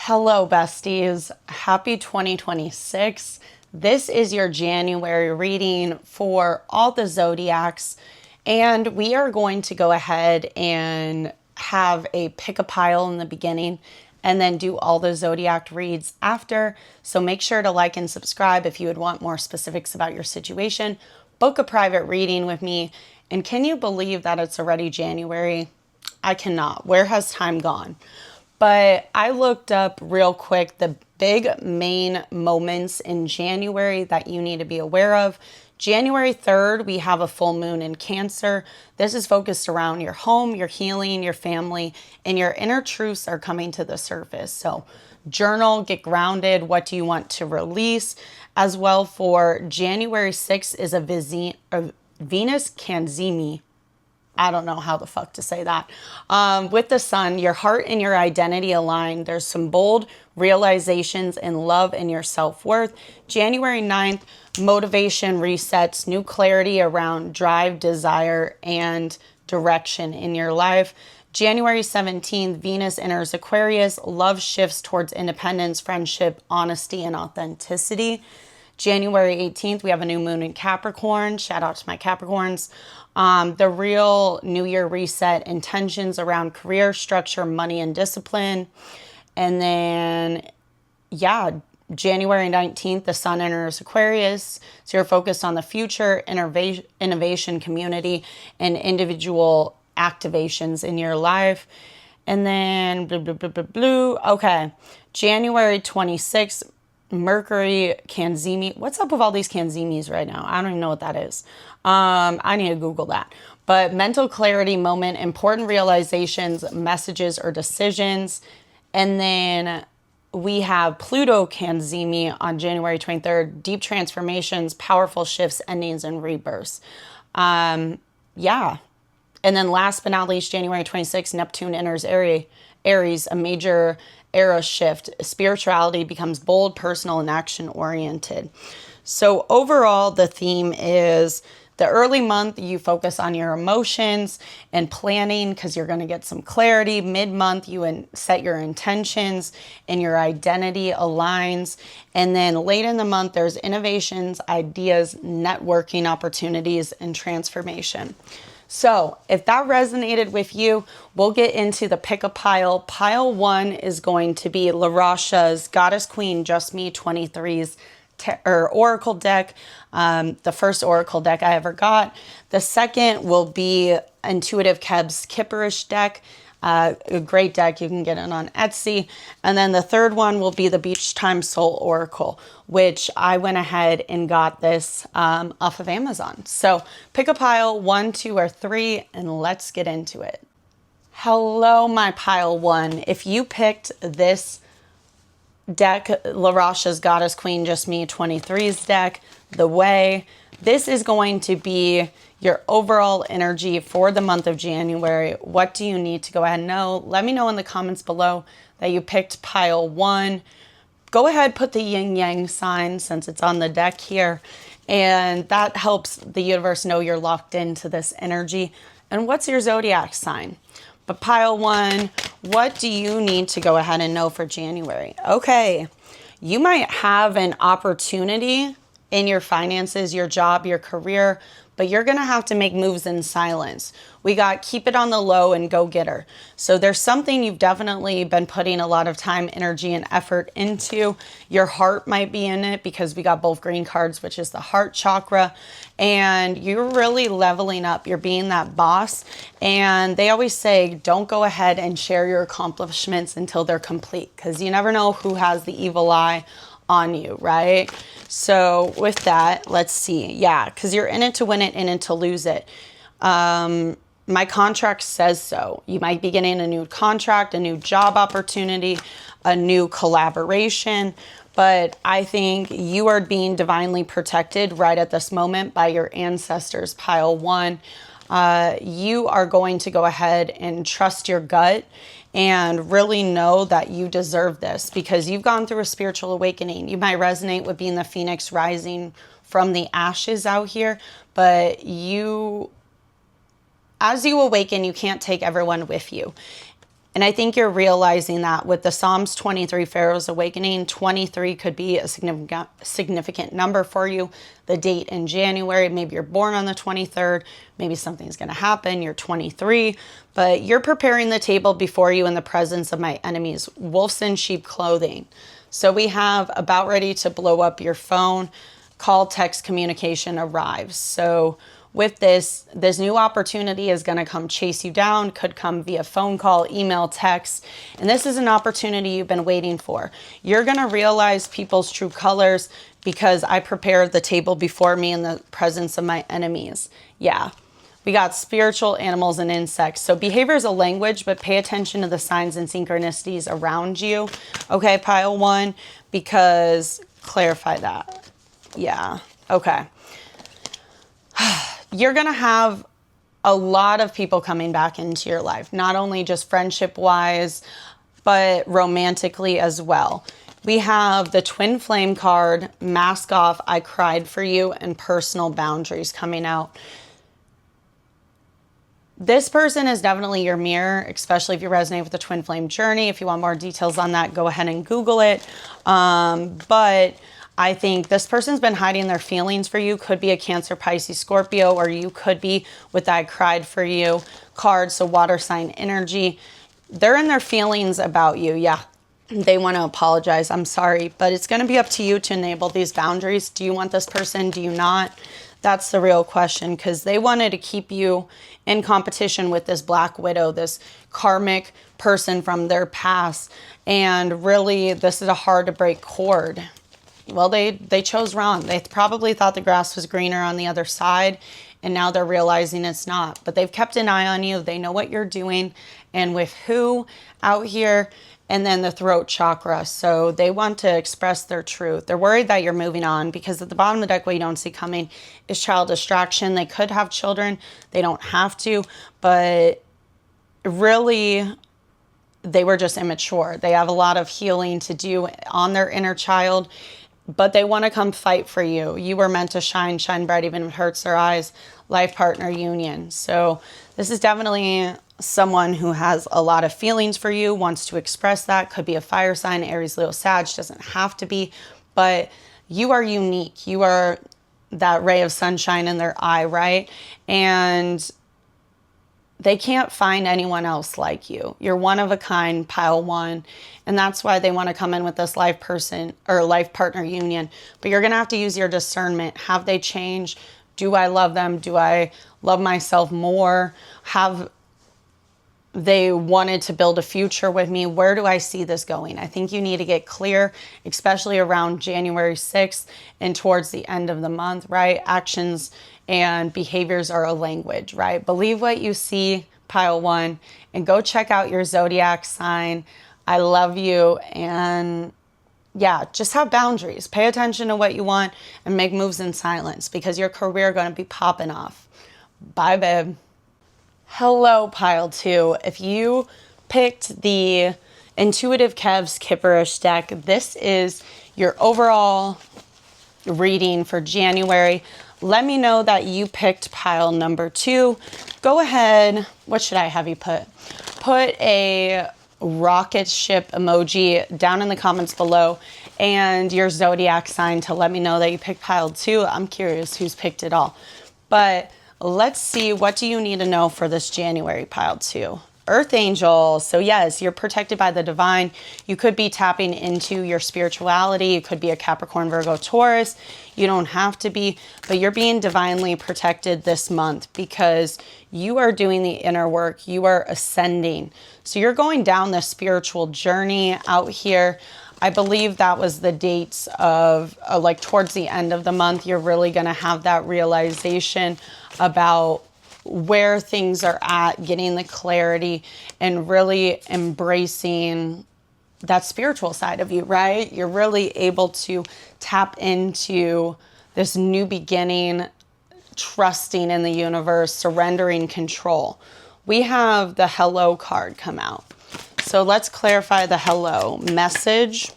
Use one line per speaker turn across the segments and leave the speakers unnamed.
Hello, besties. Happy 2026. This is your January reading for all the zodiacs, and we are going to go ahead and have a pick a pile in the beginning and then do all the zodiac reads after. So make sure to like and subscribe if you would want more specifics about your situation. Book a private reading with me. And can you believe that it's already January? I cannot. Where has time gone? But I looked up real quick the big main moments in January that you need to be aware of. January 3rd, we have a full moon in Cancer. This is focused around your home, your healing, your family, and your inner truths are coming to the surface. So journal, get grounded. What do you want to release? As well, for January 6th is a Venus Canzimi. I don't know how the fuck to say that. With the sun, your heart and your identity align. There's some bold realizations in love and your self-worth. January 9th, motivation resets, new clarity around drive, desire, and direction in your life. January 17th, Venus enters Aquarius. Love shifts towards independence, friendship, honesty, and authenticity. January 18th, we have a new moon in Capricorn. Shout out to my Capricorns. The real New Year reset, intentions around career, structure, money, and discipline. And then, January 19th, the sun enters Aquarius. So you're focused on the future, innovation, community, and individual activations in your life. And then, okay, January 26th, Mercury Canzimi. What's up with all these Canzimis right now? I don't even know what that is. I need to Google that. But mental clarity moment, important realizations, messages, or decisions. And then we have Pluto Canzimi on January 23rd. Deep transformations, powerful shifts, endings, and rebirths. And then last but not least, January 26th, Neptune enters Aries, a major era shift. Spirituality becomes bold, personal, and action-oriented. So overall, the theme is the early month, you focus on your emotions and planning because you're going to get some clarity. Mid-month, you set your intentions and your identity aligns. And then late in the month, there's innovations, ideas, networking opportunities, and transformation. So if that resonated with you, we'll get into the pick a pile. Pile 1 is going to be La Rocha's Goddess Queen Just Me 23's Oracle deck. The first Oracle deck I ever got. The second will be Intuitive Keb's Kipperish deck. A great deck. You can get it on Etsy. And then the third one will be the Beach Time Soul Oracle, which I went ahead and got this off of Amazon. So pick a pile 1, 2, or 3, and let's get into it. Hello, my pile 1. If you picked this deck, La Rocha's Goddess Queen Just Me 23's deck, The Way, this is going to be your overall energy for the month of January. What do you need to go ahead and know? Let me know in the comments below that you picked pile 1. Go ahead, put the yin yang sign since it's on the deck here. And that helps the universe know you're locked into this energy. And what's your zodiac sign? But pile 1, what do you need to go ahead and know for January? Okay, you might have an opportunity in your finances, your job, your career, but you're going to have to make moves in silence. We got keep it on the low and go get her. So there's something you've definitely been putting a lot of time, energy, and effort into. Your heart might be in it because we got both green cards, which is the heart chakra. And you're really leveling up. You're being that boss. And they always say, don't go ahead and share your accomplishments until they're complete, because you never know who has the evil eye on you, right? So with that, let's see. Yeah, because you're in it to win it, in it to lose it. My contract says so. You might be getting a new contract, a new job opportunity, a new collaboration, but I think you are being divinely protected right at this moment by your ancestors, pile 1. You are going to go ahead and trust your gut and really know that you deserve this because you've gone through a spiritual awakening. You might resonate with being the phoenix rising from the ashes out here, but as you awaken, you can't take everyone with you. And I think you're realizing that with the Psalms 23 Pharaoh's Awakening, 23 could be a significant number for you. The date in January, maybe you're born on the 23rd, maybe something's going to happen, you're 23, but you're preparing the table before you in the presence of my enemies, wolves in sheep clothing. So we have about ready to blow up your phone, call, text, communication arrives. So with this new opportunity is going to come chase you down, could come via phone call, email, text. And this is an opportunity you've been waiting for. You're going to realize people's true colors because I prepared the table before me in the presence of my enemies. Yeah. We got spiritual animals and insects. So behavior is a language, but pay attention to the signs and synchronicities around you. Okay, pile one, because clarify that. Yeah. Okay. You're going to have a lot of people coming back into your life, not only just friendship wise, but romantically as well. We have the twin flame card, mask off, I cried for you, and personal boundaries coming out. This person is definitely your mirror, especially if you resonate with the twin flame journey. If you want more details on that, go ahead and Google it. But I think this person's been hiding their feelings for you. Could be a Cancer, Pisces, Scorpio, or you could be with that I cried for you card. So water sign energy. They're in their feelings about you. Yeah. They want to apologize. I'm sorry, but it's going to be up to you to enable these boundaries. Do you want this person? Do you not? That's the real question, because they wanted to keep you in competition with this Black Widow, this karmic person from their past. And really, this is a hard to break cord. Well, they chose wrong. They probably thought the grass was greener on the other side, and now they're realizing it's not. But they've kept an eye on you. They know what you're doing and with who out here, and then the throat chakra. So they want to express their truth. They're worried that you're moving on because at the bottom of the deck, what you don't see coming is child distraction. They could have children. They don't have to, but really, they were just immature. They have a lot of healing to do on their inner child, but they want to come fight for you. You were meant to shine bright, even if it hurts their eyes. Life partner union. So this is definitely someone who has a lot of feelings for you, wants to express that. Could be a fire sign, Aries, Leo, Sag, doesn't have to be, but you are unique. You are that ray of sunshine in their eye, right? And they can't find anyone else like you. You're one of a kind, pile one. And that's why they want to come in with this life person or life partner union. But you're going to have to use your discernment. Have they changed? Do I love them? Do I love myself more? Have they wanted to build a future with me? Where do I see this going? I think you need to get clear, especially around January 6th and towards the end of the month, right? Actions and behaviors are a language, right? Believe what you see, pile one, and go check out your Zodiac sign. I love you. And yeah, just have boundaries. Pay attention to what you want and make moves in silence because your career is going to be popping off. Bye, babe. Hello, pile two. If you picked the Intuitive Kev's Kipperish deck, this is your overall reading for January. Let me know that you picked pile number two. Go ahead. What should I have you put? Put a rocket ship emoji down in the comments below and your zodiac sign to let me know that you picked pile two. I'm curious who's picked it all. But let's see, what do you need to know for this January, pile two? Earth angel. So yes, you're protected by the divine. You could be tapping into your spirituality. You could be a Capricorn, Virgo, Taurus. You don't have to be, but you're being divinely protected this month because you are doing the inner work. You are ascending. So you're going down this spiritual journey out here. I believe that was the dates of like towards the end of the month. You're really going to have that realization about where things are at, getting the clarity and really embracing that spiritual side of you, right? You're really able to tap into this new beginning, trusting in the universe, surrendering control. We have the hello card come out. So let's clarify the hello message.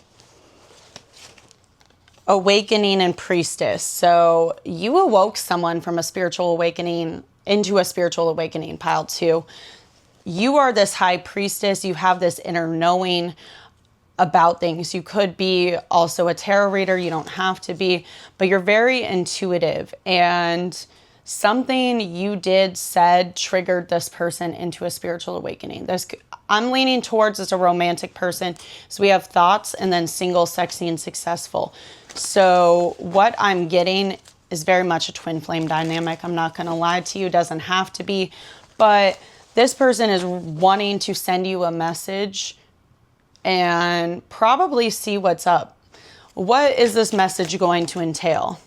Awakening and priestess. So you awoke someone from a spiritual awakening into a spiritual awakening, pile two. you are this high priestess. You have this inner knowing about things. You could be also a tarot reader. You don't have to be, but you're very intuitive, and something you did, said, triggered this person into a spiritual awakening. I'm leaning towards as a romantic person. So we have thoughts and then single, sexy, and successful. So what I'm getting is very much a twin flame dynamic. I'm not going to lie to you. It doesn't have to be, but this person is wanting to send you a message and probably see what's up. What is this message going to entail?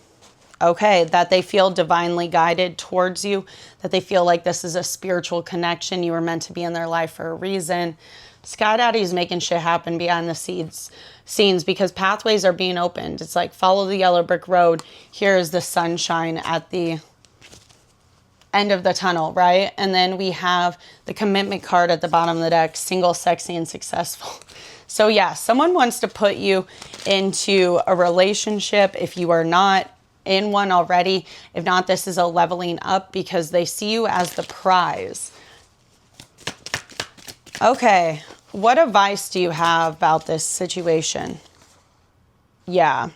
Okay, that they feel divinely guided towards you, that they feel like this is a spiritual connection. You were meant to be in their life for a reason. Sky Daddy is making shit happen behind the scenes because pathways are being opened. It's like, follow the yellow brick road. Here is the sunshine at the end of the tunnel, right? And then we have the commitment card at the bottom of the deck, single, sexy, and successful. So yeah, someone wants to put you into a relationship if you are not in one already. If not, this is a leveling up because they see you as the prize. Okay, what advice do you have about this situation? Yeah.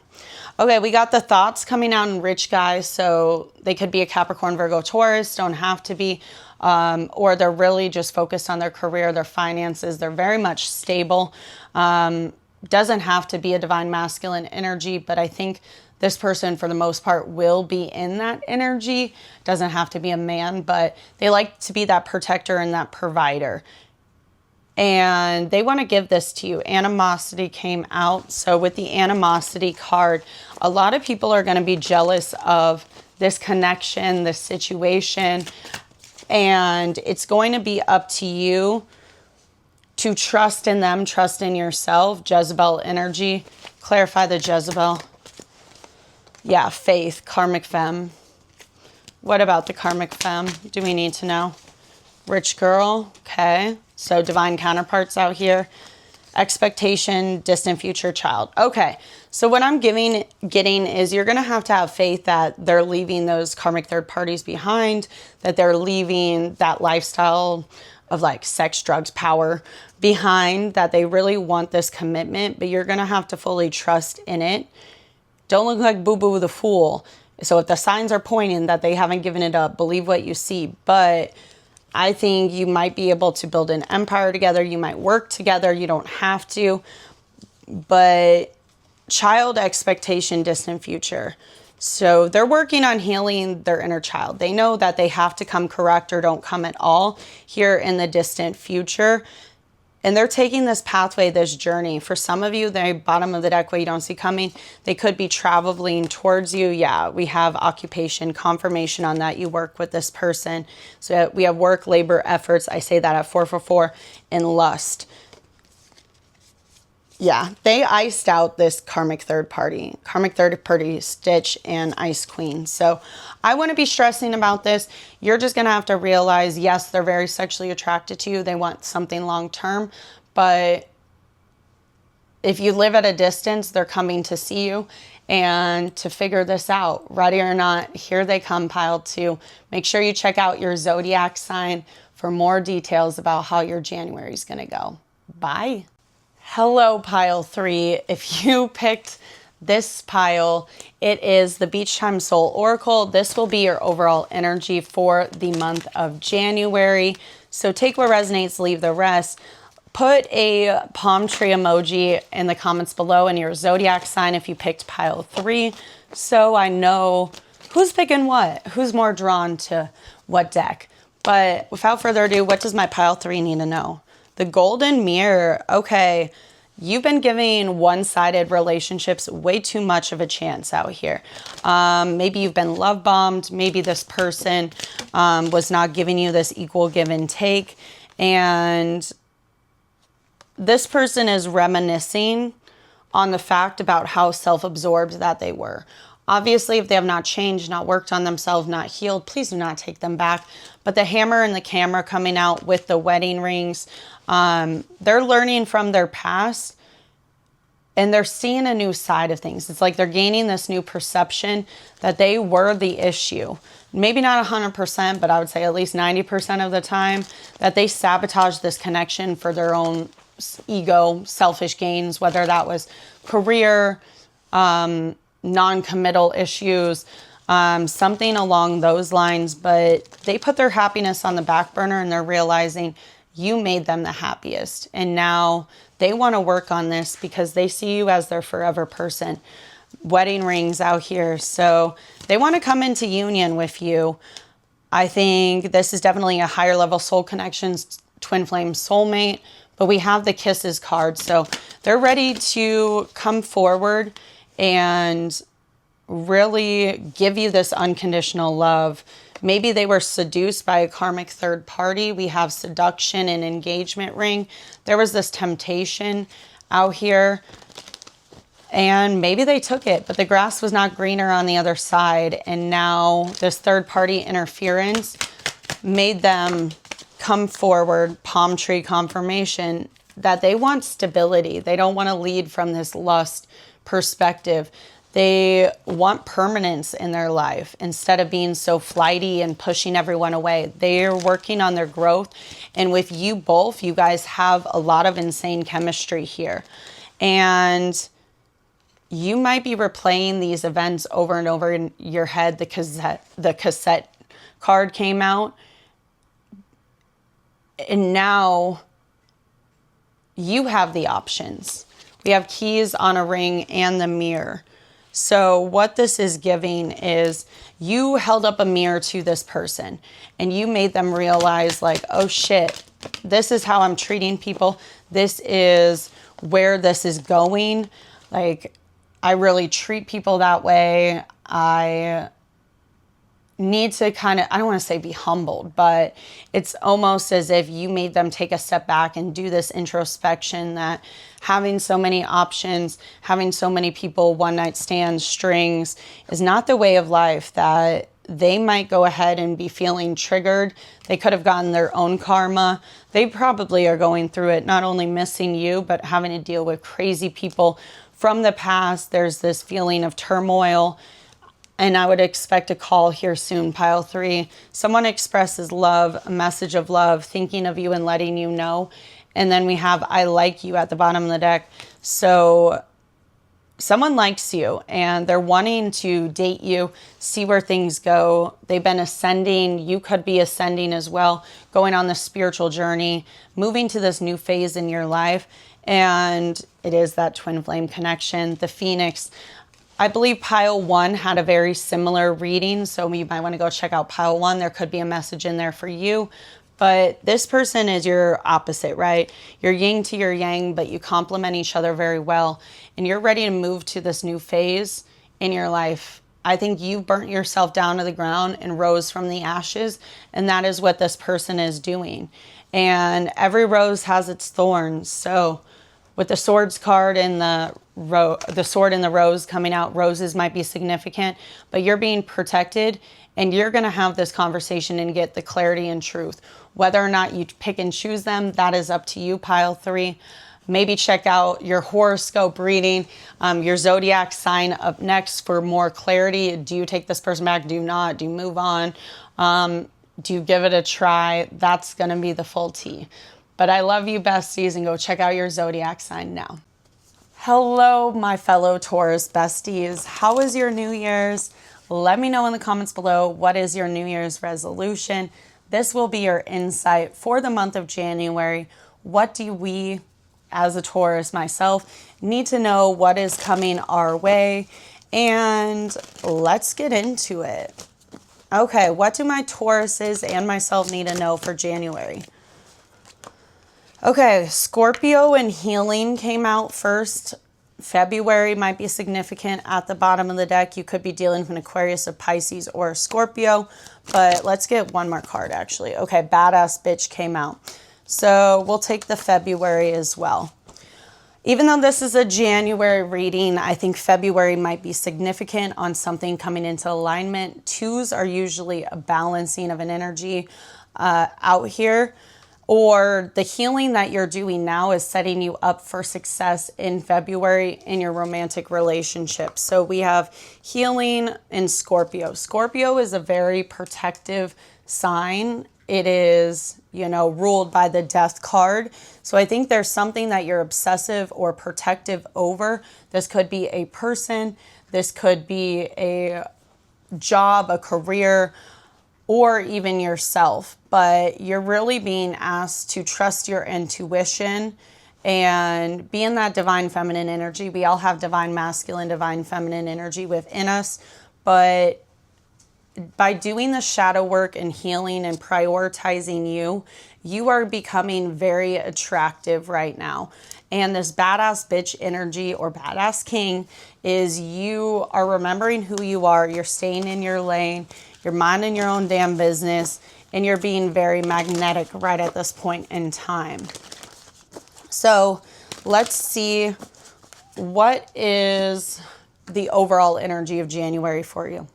Okay, we got the thoughts coming out in rich guys, so they could be a Capricorn, Virgo, Taurus, don't have to be, or they're really just focused on their career, their finances. They're very much stable. Doesn't have to be a divine masculine energy, but I think this person, for the most part, will be in that energy. Doesn't have to be a man, but they like to be that protector and that provider. And they want to give this to you. Animosity came out. So with the animosity card, a lot of people are going to be jealous of this connection, this situation. And it's going to be up to you to trust in them, trust in yourself. Jezebel energy. Clarify the Jezebel. Yeah, faith, karmic femme. What about the karmic femme? Do we need to know? Rich girl. Okay. So divine counterparts out here. Expectation, distant future child. Okay. So what I'm getting is you're going to have faith that they're leaving those karmic third parties behind, that they're leaving that lifestyle of like sex, drugs, power behind, that they really want this commitment, but you're going to have to fully trust in it. Don't look like boo-boo the fool. So if the signs are pointing that they haven't given it up, believe what you see. But I think you might be able to build an empire together. You might work together. You don't have to. But child, expectation, distant future. So they're working on healing their inner child. They know that they have to come correct or don't come at all here in the distant future. And they're taking this pathway, this journey. For some of you, the bottom of the deck, what you don't see coming, they could be traveling towards you. Yeah, we have occupation, confirmation on that. You work with this person. So we have work, labor, efforts. I say that at 444, and lust. Yeah, they iced out this karmic third party. Karmic third party, Stitch and Ice Queen. So I wouldn't be stressing about this. You're just going to have to realize, yes, they're very sexually attracted to you. They want something long term. But if you live at a distance, they're coming to see you and to figure this out. Ready or not, here they come, pile 2. Make sure you check out your Zodiac sign for more details about how your January is going to go. Bye. Hello, pile 3. If you picked this pile, it is the Beach Time Soul Oracle. This will be your overall energy for the month of January. So take what resonates, leave the rest. Put a palm tree emoji in the comments below and your Zodiac sign if you picked pile 3. So I know who's picking what, who's more drawn to what deck. But without further ado, what does my pile 3 need to know? The golden mirror. Okay, you've been giving one-sided relationships way too much of a chance out here. Maybe you've been love bombed. Maybe this person was not giving you this equal give and take. And this person is reminiscing on the fact about how self-absorbed that they were. Obviously, if they have not changed, not worked on themselves, not healed, please do not take them back. But the hammer and the camera coming out with the wedding rings, they're learning from their past. and they're seeing a new side of things. It's like they're gaining this new perception that they were the issue. Maybe not 100%, but I would say at least 90% of the time that they sabotaged this connection for their own ego, selfish gains, whether that was career, non-committal issues, something along those lines. But they put their happiness on the back burner and they're realizing you made them the happiest. And now they want to work on this because they see you as their forever person. Wedding rings out here. So they want to come into union with you. I think this is definitely a higher level soul connections, twin flame soulmate, but we have the kisses card. So they're ready to come forward and really give you this unconditional love. Maybe they were seduced by a karmic third party. We have seduction and engagement ring. There was this temptation out here and maybe they took it, but the grass was not greener on the other side. And now this third party interference made them come forward, palm tree confirmation, that they want stability. They don't want to lead from this lust perspective. They want permanence in their life instead of being so flighty and pushing everyone away. They're working on their growth. And with you both, you guys have a lot of insane chemistry here. And you might be replaying these events over and over in your head. The cassette card came out. And now you have the options. We have keys on a ring and the mirror. So what this is giving is you held up a mirror to this person and you made them realize like, oh shit, this is how I'm treating people. This is where this is going. Like, I really treat people that way. I need to kind of, I don't want to say be humbled, but it's almost as if you made them take a step back and do this introspection that having so many options, having so many people, one night stands, strings is not the way of life, that they might go ahead and be feeling triggered. They could have gotten their own karma. They probably are going through it, not only missing you, but having to deal with crazy people from the past. There's this feeling of turmoil. And I would expect a call here soon, pile 3. Someone expresses love, a message of love, thinking of you and letting you know. And then we have I like you at the bottom of the deck. So someone likes you and they're wanting to date you, see where things go. They've been ascending. You could be ascending as well, going on the spiritual journey, moving to this new phase in your life. And it is that twin flame connection, the Phoenix. I believe pile 1 had a very similar reading, so you might want to go check out pile 1. There could be a message in there for you. But this person is your opposite, right? You're yin to your yang, but you complement each other very well. And you're ready to move to this new phase in your life. I think you've burnt yourself down to the ground and rose from the ashes. And that is what this person is doing. And every rose has its thorns. So with the swords card and the sword and the rose coming out, roses might be significant, but you're being protected and you're going to have this conversation and get the clarity and truth. Whether or not you pick and choose them, that is up to you, pile 3. Maybe check out your horoscope reading, your zodiac sign up next for more clarity. Do you take this person back? Do you not? Do you move on? Do you give it a try? That's going to be the full tea. But I love you, besties, and go check out your zodiac sign now. Hello, my fellow Taurus besties. How was your New Year's? Let me know in the comments below, what is your New Year's resolution? This will be your insight for the month of January. What do we, as a Taurus, myself, need to know? What is coming our way? And let's get into it. Okay, what do my Tauruses and myself need to know for January? Okay, Scorpio and healing came out first. February might be significant at the bottom of the deck. You could be dealing with an Aquarius, a Pisces, or a Scorpio. But let's get one more card, actually. Okay, Badass Bitch came out. So we'll take the February as well. Even though this is a January reading, I think February might be significant on something coming into alignment. 2s are usually a balancing of an energy out here. or the healing that you're doing now is setting you up for success in February in your romantic relationship. So we have healing in Scorpio. Scorpio is a very protective sign. It is, you know, ruled by the death card. So I think there's something that you're obsessive or protective over. This could be a person. This could be a job, a career, or even yourself, but you're really being asked to trust your intuition and be in that divine feminine energy. We all have divine masculine, divine feminine energy within us, but by doing the shadow work and healing and prioritizing you, you are becoming very attractive right now. And this badass bitch energy or badass king is you are remembering who you are. You're staying in your lane. You're minding your own damn business. And you're being very magnetic right at this point in time. So let's see, what is the overall energy of January for you?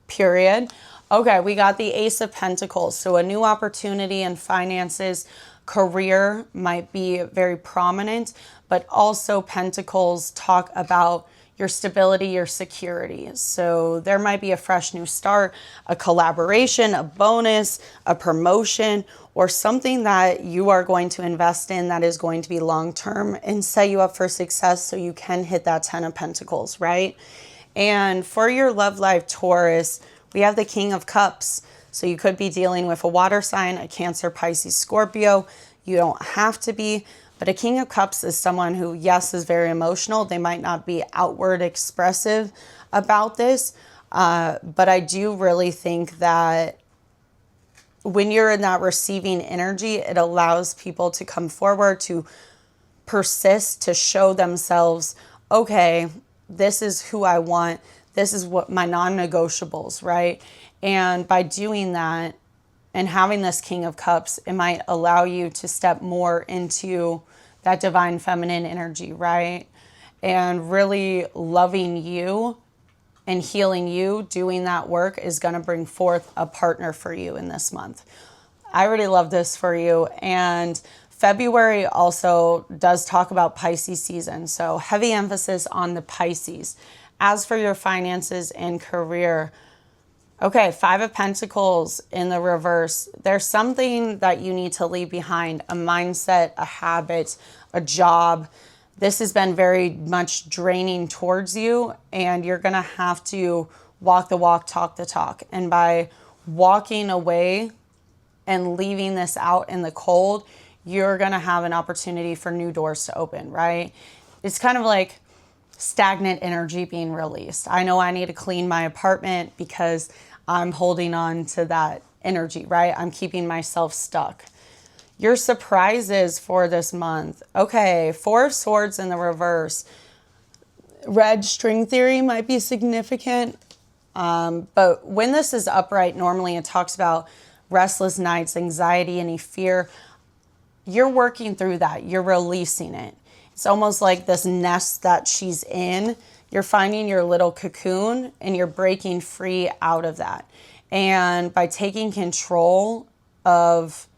Period. Okay, we got the Ace of Pentacles. So a new opportunity in finances, career might be very prominent, but also Pentacles talk about your stability, your security. So there might be a fresh new start, a collaboration, a bonus, a promotion, or something that you are going to invest in that is going to be long-term and set you up for success so you can hit that 10 of Pentacles, right? And for your love life, Taurus, we have the King of Cups. So you could be dealing with a water sign, a Cancer, Pisces, Scorpio. You don't have to be, but a King of Cups is someone who, yes, is very emotional. They might not be outward expressive about this, but I do really think that when you're in that receiving energy, it allows people to come forward, to persist, to show themselves, okay, this is who I want. This is what my non-negotiables, right? And by doing that and having this King of Cups, it might allow you to step more into that divine feminine energy, right? And really loving you and healing you, doing that work is going to bring forth a partner for you in this month. I really love this for you. And February also does talk about Pisces season. So heavy emphasis on the Pisces. As for your finances and career, okay, Five of Pentacles in the reverse. There's something that you need to leave behind, a mindset, a habit, a job. This has been very much draining towards you, and you're going to have to walk the walk, talk the talk. And by walking away and leaving this out in the cold, you're going to have an opportunity for new doors to open, right? It's kind of like stagnant energy being released. I know I need to clean my apartment because I'm holding on to that energy, right? I'm keeping myself stuck. Your surprises for this month. Okay, Four of Swords in the reverse. Red string theory might be significant. But when this is upright, normally it talks about restless nights, anxiety, any fear. You're working through that. You're releasing it. It's almost like this nest that she's in. You're finding your little cocoon and you're breaking free out of that. And by taking control of,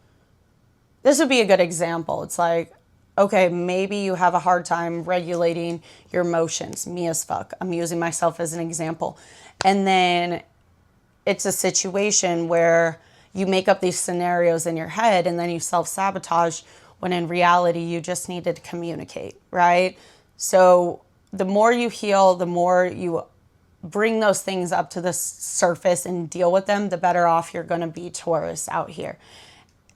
this would be a good example. It's like, okay, maybe you have a hard time regulating your emotions. Me as fuck. I'm using myself as an example. And then it's a situation where you make up these scenarios in your head and then you self-sabotage when in reality you just needed to communicate, right? So the more you heal, the more you bring those things up to the surface and deal with them, the better off you're going to be, Taurus, out here.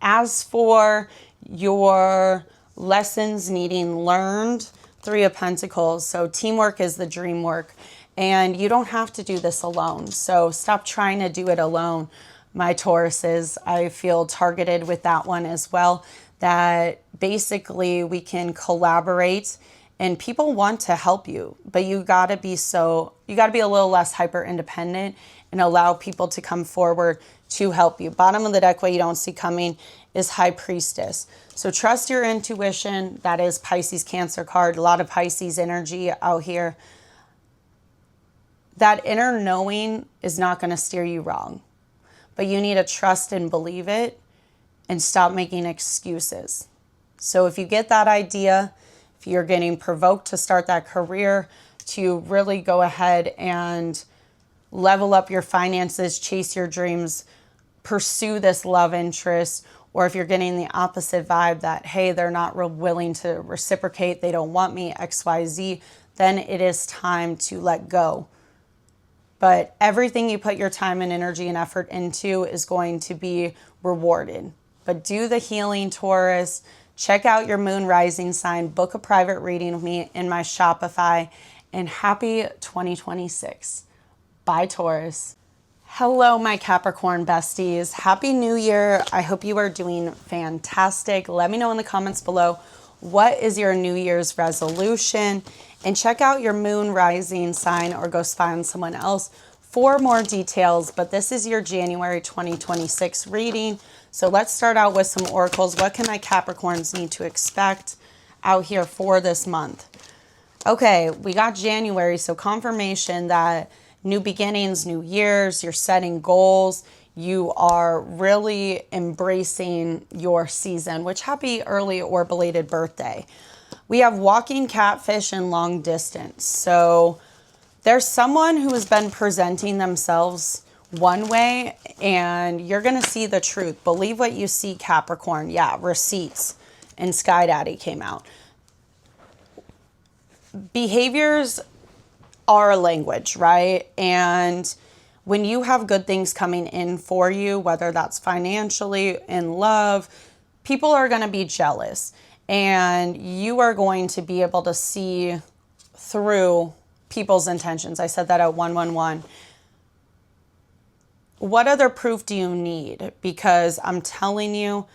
As for your lessons needing learned, Three of Pentacles. So teamwork is the dream work, and you don't have to do this alone. So stop trying to do it alone, my Tauruses. I feel targeted with that one as well, that basically we can collaborate and people want to help you, but you gotta be a little less hyper independent and allow people to come forward to help you. Bottom of the deck, what you don't see coming is High Priestess. So trust your intuition. That is Pisces Cancer card. A lot of Pisces energy out here. That inner knowing is not going to steer you wrong, but you need to trust and believe it and stop making excuses. So if you get that idea, if you're getting provoked to start that career, to really go ahead and level up your finances, chase your dreams, pursue this love interest, or if you're getting the opposite vibe that, hey, they're not real willing to reciprocate, they don't want me, XYZ, then it is time to let go. But everything you put your time and energy and effort into is going to be rewarded. But do the healing, Taurus. Check out your moon rising sign. Book a private reading with me in my Shopify. And happy 2026. Bye, Taurus. Hello, my Capricorn besties. Happy New Year. I hope you are doing fantastic. Let me know in the comments below, what is your New Year's resolution? And check out your moon rising sign or go spy on someone else for more details. But this is your January 2026 reading. So let's start out with some oracles. What can my Capricorns need to expect out here for this month? Okay, we got January, so confirmation that new beginnings, new years, you're setting goals, you are really embracing your season, which happy early or belated birthday. We have walking catfish and long distance. So there's someone who has been presenting themselves one way and you're going to see the truth. Believe what you see, Capricorn. Yeah, receipts and Sky Daddy came out. Behaviors are a language, right? And when you have good things coming in for you, whether that's financially, in love, people are going to be jealous and you are going to be able to see through people's intentions. I said that at 111. What other proof do you need? Because I'm telling you,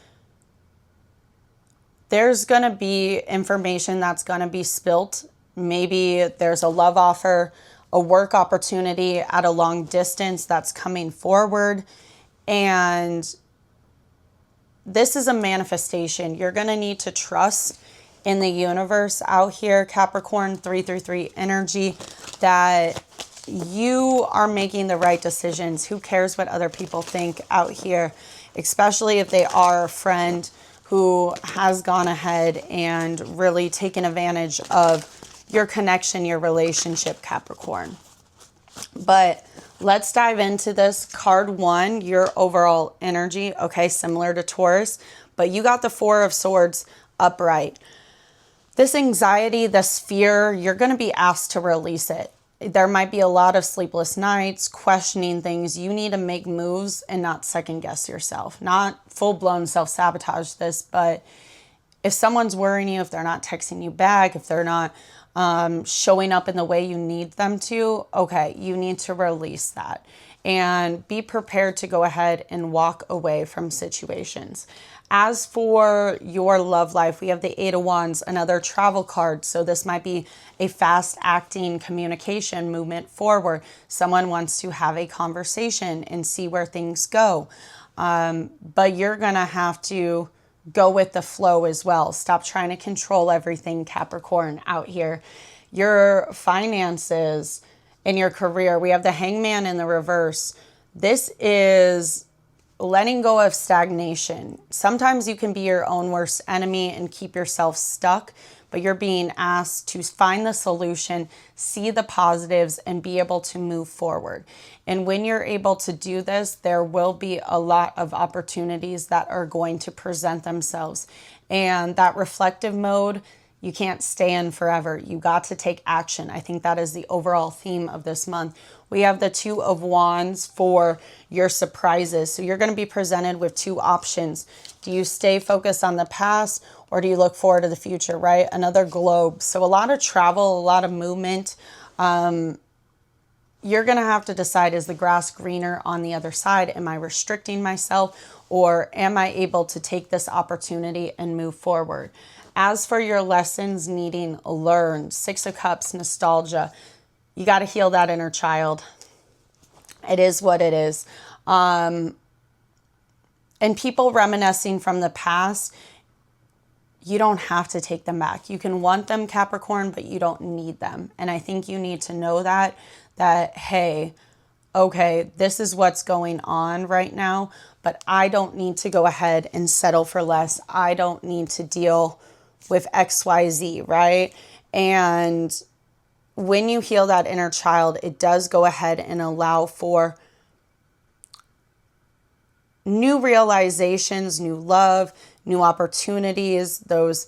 there's going to be information that's going to be spilt. Maybe there's a love offer, a work opportunity at a long distance that's coming forward. And this is a manifestation. You're going to need to trust in the universe out here, Capricorn 333 energy, that you are making the right decisions. Who cares what other people think out here, especially if they are a friend who has gone ahead and really taken advantage of your connection, your relationship, Capricorn. But let's dive into this. Card 1, your overall energy. Okay, similar to Taurus, but you got the 4 of Swords upright. This anxiety, this fear, you're going to be asked to release it. There might be a lot of sleepless nights, questioning things. You need to make moves and not second guess yourself. Not full-blown self-sabotage this, but if someone's worrying you, if they're not texting you back, if they're not showing up in the way you need them to, okay, you need to release that and be prepared to go ahead and walk away from situations. As for your love life, we have the 8 of Wands, another travel card. So this might be a fast acting communication movement forward. Someone wants to have a conversation and see where things go. But you're going to have to go with the flow as well. Stop trying to control everything, Capricorn, out here. Your finances and your career. We have the Hangman in the reverse. This is letting go of stagnation. Sometimes you can be your own worst enemy and keep yourself stuck, but you're being asked to find the solution, see the positives, and be able to move forward. And when you're able to do this, there will be a lot of opportunities that are going to present themselves. And that reflective mode, you can't stay in forever. You got to take action. I think that is the overall theme of this month. We have the 2 of Wands for your surprises. So you're going to be presented with 2 options. Do you stay focused on the past or do you look forward to the future, right? Another globe. So a lot of travel, a lot of movement. You're going to have to decide, is the grass greener on the other side? Am I restricting myself or am I able to take this opportunity and move forward? As for your lessons needing learned, 6 of Cups, nostalgia. You got to heal that inner child. It is what it is. And people reminiscing from the past, you don't have to take them back. You can want them, Capricorn, but you don't need them. And I think you need to know that, hey, okay, this is what's going on right now, but I don't need to go ahead and settle for less. I don't need to deal with XYZ, right? And when you heal that inner child, it does go ahead and allow for new realizations, new love, new opportunities, those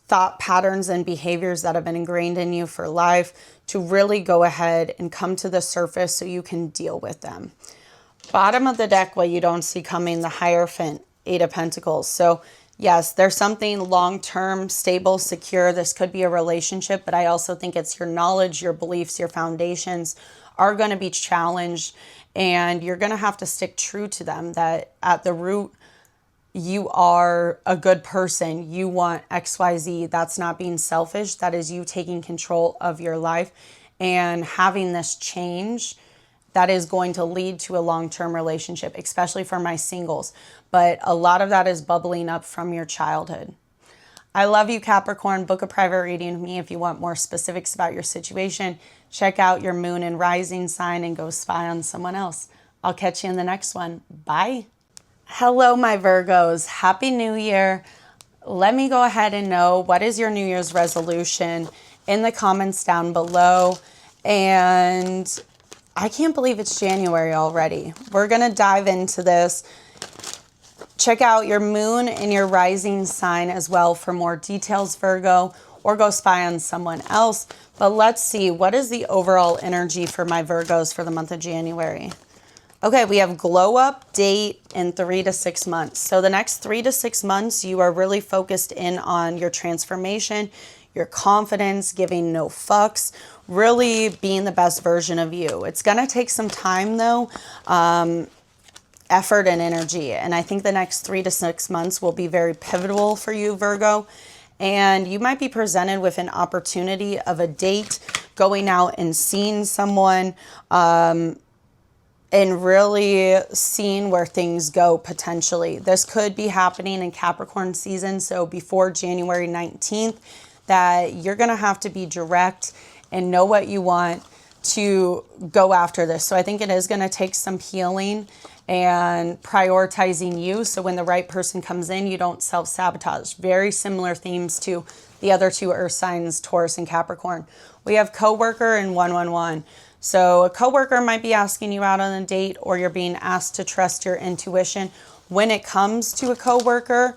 thought patterns and behaviors that have been ingrained in you for life to really go ahead and come to the surface so you can deal with them. Bottom of the deck, what you don't see coming, the Hierophant, Eight of Pentacles. So yes, there's something long-term, stable, secure. This could be a relationship, but I also think it's your knowledge, your beliefs, your foundations are going to be challenged, and you're going to have to stick true to them, that at the root, you are a good person. You want XYZ. That's not being selfish. That is you taking control of your life and having this change that is going to lead to a long-term relationship, especially for my singles. But a lot of that is bubbling up from your childhood. I love you, Capricorn. Book a private reading with me if you want more specifics about your situation. Check out your moon and rising sign and go spy on someone else. I'll catch you in the next one. Bye. Hello, my Virgos. Happy New Year. Let me go ahead and know what is your New Year's resolution in the comments down below. And I can't believe it's January already. We're going to dive into this. Check out your moon and your rising sign as well for more details, Virgo, or go spy on someone else. But let's see, what is the overall energy for my Virgos for the month of January? Okay, we have glow up, date, and 3 to 6 months. So the next 3 to 6 months, you are really focused in on your transformation, your confidence, giving no fucks, really being the best version of you. It's going to take some time though, effort and energy. And I think the next 3 to 6 months will be very pivotal for you, Virgo. And you might be presented with an opportunity of a date, going out and seeing someone, and really seeing where things go potentially. This could be happening in Capricorn season, so before January 19th, that you're gonna have to be direct and know what you want to go after this. So I think it is gonna take some healing and prioritizing you, so when the right person comes in, you don't self-sabotage. Very similar themes to the other two earth signs, Taurus and Capricorn. We have coworker and 111. So a coworker might be asking you out on a date, or you're being asked to trust your intuition when it comes to a coworker,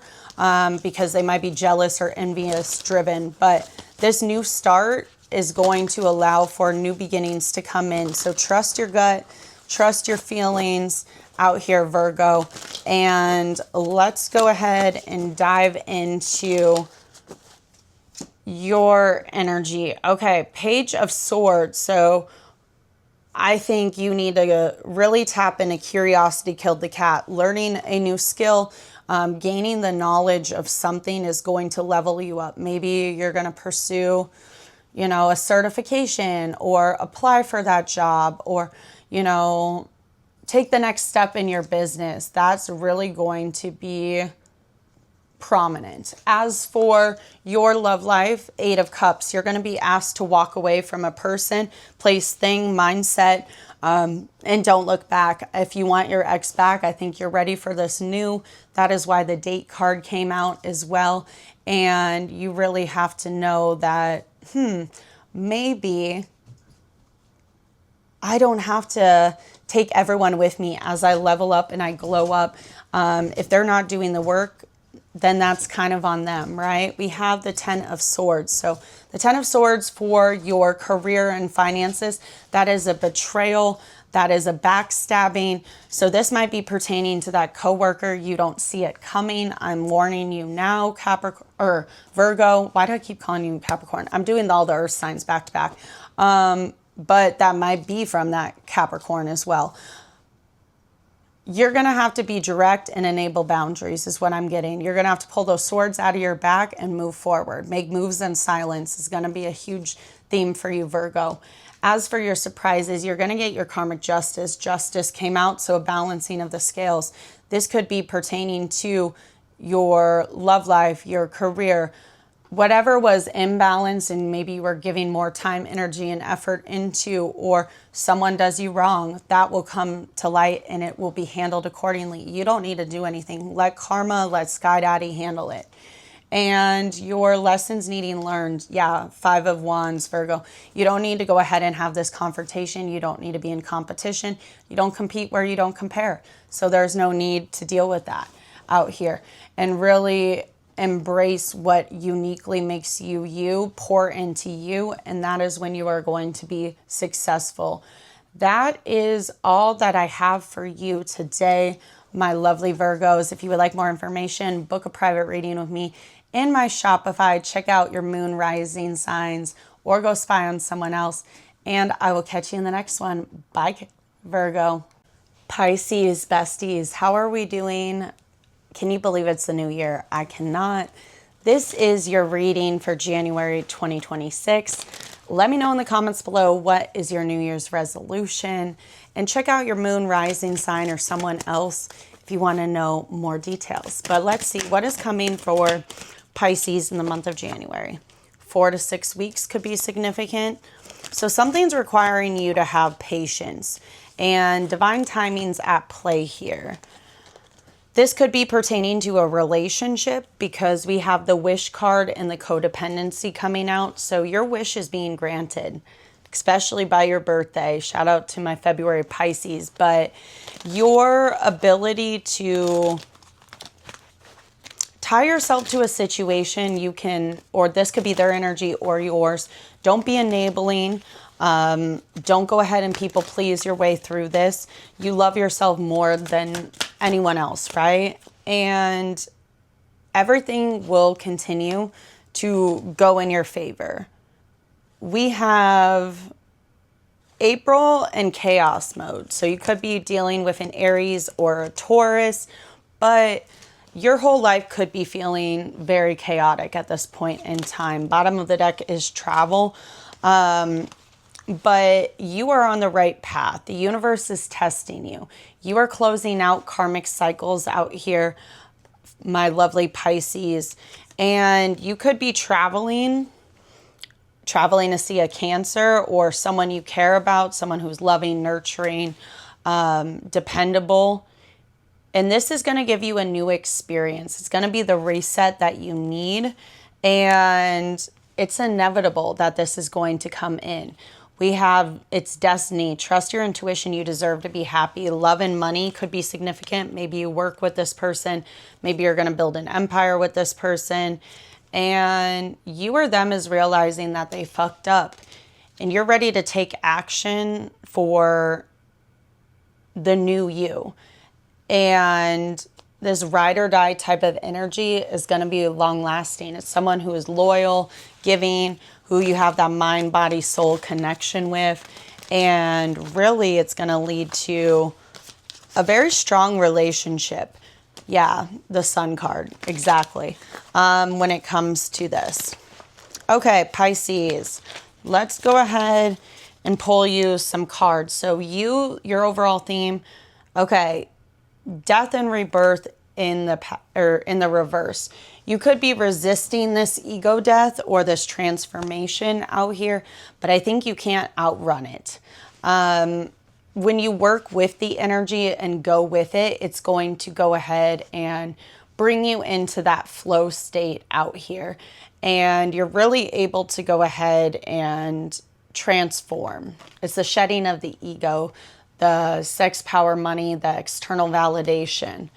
because they might be jealous or envious driven. But this new start is going to allow for new beginnings to come in. So trust your gut, trust your feelings out here, Virgo. And let's go ahead and dive into your energy. Okay, Page of Swords. So I think you need to really tap into curiosity killed the cat. Learning a new skill, gaining the knowledge of something is going to level you up. Maybe you're going to pursue, you know, a certification, or apply for that job, or, you know, take the next step in your business. That's really going to be prominent. As for your love life, 8 of Cups, you're going to be asked to walk away from a person, place, thing, mindset, and don't look back. If you want your ex back, I think you're ready for this new. That is why the date card came out as well. And you really have to know that, maybe I don't have to take everyone with me as I level up and I glow up. If they're not doing the work, then that's kind of on them, right? We have the 10 of Swords. So the 10 of Swords for your career and finances, that is a betrayal, that is a backstabbing. So this might be pertaining to that coworker. You don't see it coming. I'm warning you now, Capricorn or Virgo. Why do I keep calling you Capricorn? I'm doing all the earth signs back to back. But that might be from that Capricorn as well. You're going to have to be direct and enable boundaries is what I'm getting. You're going to have to pull those swords out of your back and move forward. Make moves in silence is going to be a huge theme for you, Virgo. As for your surprises, you're going to get your karmic justice. Justice came out, so a balancing of the scales. This could be pertaining to your love life, your career, whatever was imbalanced and maybe you were giving more time, energy, and effort into, or someone does you wrong, that will come to light and it will be handled accordingly. You don't need to do anything. Let karma, let Sky Daddy handle it. And your lessons needing learned. Yeah, 5 of Wands, Virgo. You don't need to go ahead and have this confrontation. You don't need to be in competition. You don't compete where you don't compare. So there's no need to deal with that out here. And really embrace what uniquely makes you you, pour into you, and that is when you are going to be successful. That is all that I have for you today, my lovely Virgos. If you would like more information, book a private reading with me in my Shopify. Check out your moon rising signs or go spy on someone else, and I will catch you in the next one. Bye, Virgo. Pisces, besties, how are we doing? Can you believe it's the new year? I cannot. This is your reading for January 2026. Let me know in the comments below what is your New Year's resolution, and check out your moon rising sign or someone else if you want to know more details. But let's see what is coming for Pisces in the month of January. 4 to 6 weeks could be significant. So something's requiring you to have patience, and divine timing's at play here. This could be pertaining to a relationship because we have the wish card and the codependency coming out. So your wish is being granted, especially by your birthday. Shout out to my February Pisces. But your ability to tie yourself to a situation, you can, or this could be their energy or yours. Don't be enabling. Don't go ahead and people please your way through this. You love yourself more than anyone else, right? And everything will continue to go in your favor. We have April and chaos mode. So you could be dealing with an Aries or a Taurus, but your whole life could be feeling very chaotic at this point in time. Bottom of the deck is travel. But you are on the right path. The universe is testing you. You are closing out karmic cycles out here, my lovely Pisces. And you could be traveling to see a Cancer or someone you care about, someone who's loving, nurturing, dependable. And this is going to give you a new experience. It's going to be the reset that you need. And it's inevitable that this is going to come in. We have, it's destiny. Trust your intuition. You deserve to be happy. Love and money could be significant. Maybe you work with this person. Maybe you're going to build an empire with this person. And you or them is realizing that they fucked up. And you're ready to take action for the new you. And this ride or die type of energy is going to be long lasting. It's someone who is loyal, giving, who you have that mind, body, soul connection with. And really it's going to lead to a very strong relationship. Yeah, the Sun card. Exactly. When it comes to this. Okay, Pisces. Let's go ahead and pull you some cards. So your overall theme. Okay. Death and rebirth in the reverse. You could be resisting this ego death or this transformation out here, but I think you can't outrun it. When you work with the energy and go with it, it's going to go ahead and bring you into that flow state out here. And you're really able to go ahead and transform. It's the shedding of the ego, the sex, power, money, the external validation.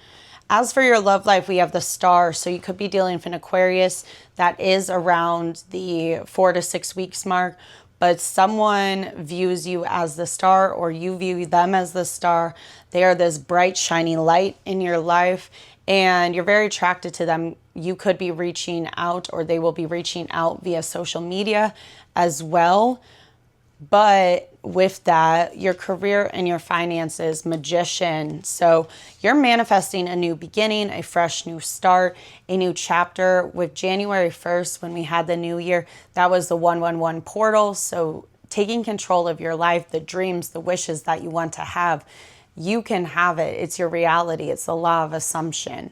As for your love life, we have the Star. So you could be dealing with an Aquarius that is around the 4 to 6 weeks mark, but someone views you as the star or you view them as the star. They are this bright, shiny light in your life and you're very attracted to them. You could be reaching out or they will be reaching out via social media as well. But with that, your career and your finances, Magician. So you're manifesting a new beginning, a fresh new start, a new chapter. With January 1st, when we had the new year, that was the 111 portal. So taking control of your life, the dreams, the wishes that you want to have, you can have it. It's your reality. It's the law of assumption.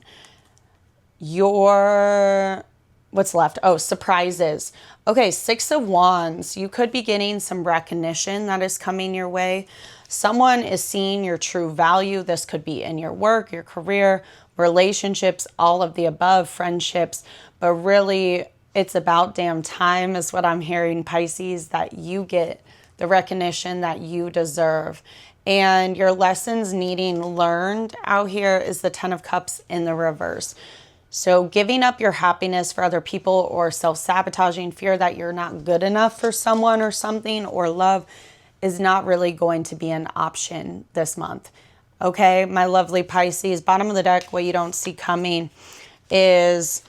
Your what's left? Oh, surprises. Okay, Six of Wands. You could be getting some recognition that is coming your way. Someone is seeing your true value. This could be in your work, your career, relationships, all of the above, friendships. But really, it's about damn time is what I'm hearing, Pisces, that you get the recognition that you deserve. And your lessons needing learned out here is the Ten of Cups in the reverse. So giving up your happiness for other people or self-sabotaging fear that you're not good enough for someone or something or love is not really going to be an option this month. Okay, my lovely Pisces, bottom of the deck, what you don't see coming is,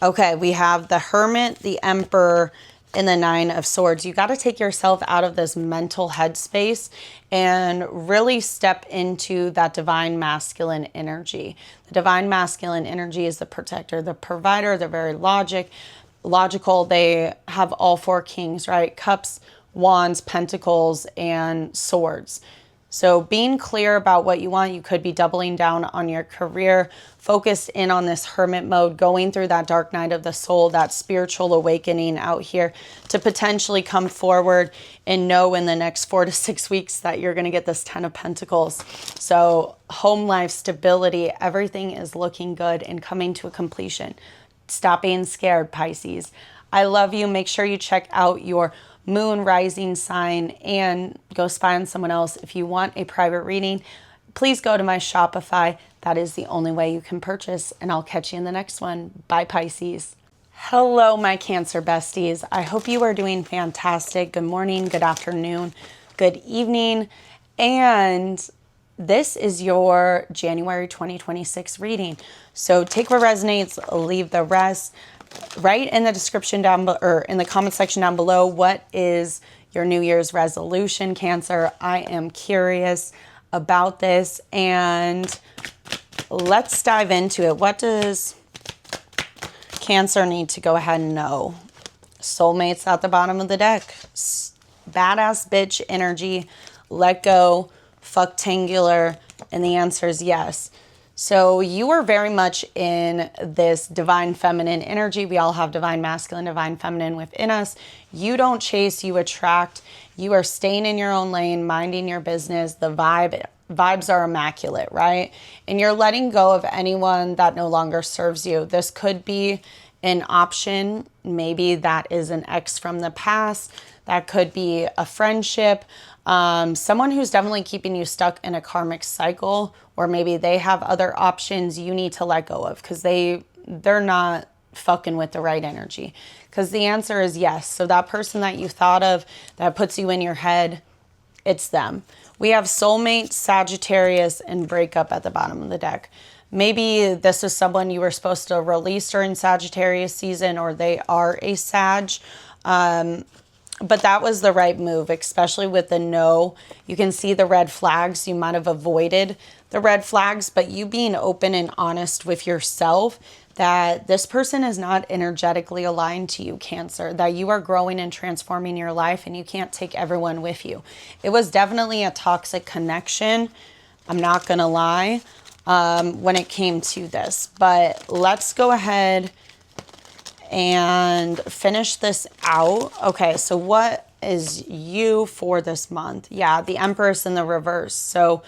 okay, we have the Hermit, the Emperor, and the Nine of Swords. You got to take yourself out of this mental headspace and really step into that divine masculine energy. The divine masculine energy is the protector, the provider. They're very logical. They have all four kings, right? Cups, Wands, Pentacles, and Swords. So being clear about what you want, you could be doubling down on your career, focused in on this hermit mode, going through that dark night of the soul, that spiritual awakening out here to potentially come forward and know in the next 4 to 6 weeks that you're going to get this 10 of Pentacles. So home life, stability, everything is looking good and coming to a completion. Stop being scared, Pisces. I love you. Make sure you check out your moon rising sign and go spy on someone else. If you want a private reading, please go to my Shopify. That is the only way you can purchase, and I'll catch you in the next one. Bye, Pisces. Hello, my Cancer besties. I hope you are doing fantastic. Good morning, good afternoon, good evening. And this is your January 2026 reading. So take what resonates, leave the rest. Write in the description down below, or in the comment section down below, what is your New Year's resolution, Cancer? I am curious about this, and let's dive into it. What does Cancer need to go ahead and know? Soulmates at the bottom of the deck. Badass bitch energy. Let go. Fucktangular. And the answer is yes. So you are very much in this divine feminine energy. We all have divine masculine, divine feminine within us. You don't chase, you attract. You are staying in your own lane, minding your business. The vibes are immaculate, right? And you're letting go of anyone that no longer serves you. This could be an option. Maybe that is an ex from the past. That could be a friendship. Someone who's definitely keeping you stuck in a karmic cycle, or maybe they have other options you need to let go of because they're not fucking with the right energy. Because the answer is yes. So that person that you thought of that puts you in your head, it's them. We have soulmate, Sagittarius, and breakup at the bottom of the deck. Maybe this is someone you were supposed to release during Sagittarius season, or they are a Sag. But that was the right move, especially with the no. You can see the red flags. You might have avoided the red flags, but you being open and honest with yourself that this person is not energetically aligned to you, Cancer, that you are growing and transforming your life and you can't take everyone with you. It was definitely a toxic connection. I'm not going to lie when it came to this, but let's go ahead and finish this out. Okay, so what is you for this month? Yeah, the Empress in the reverse. So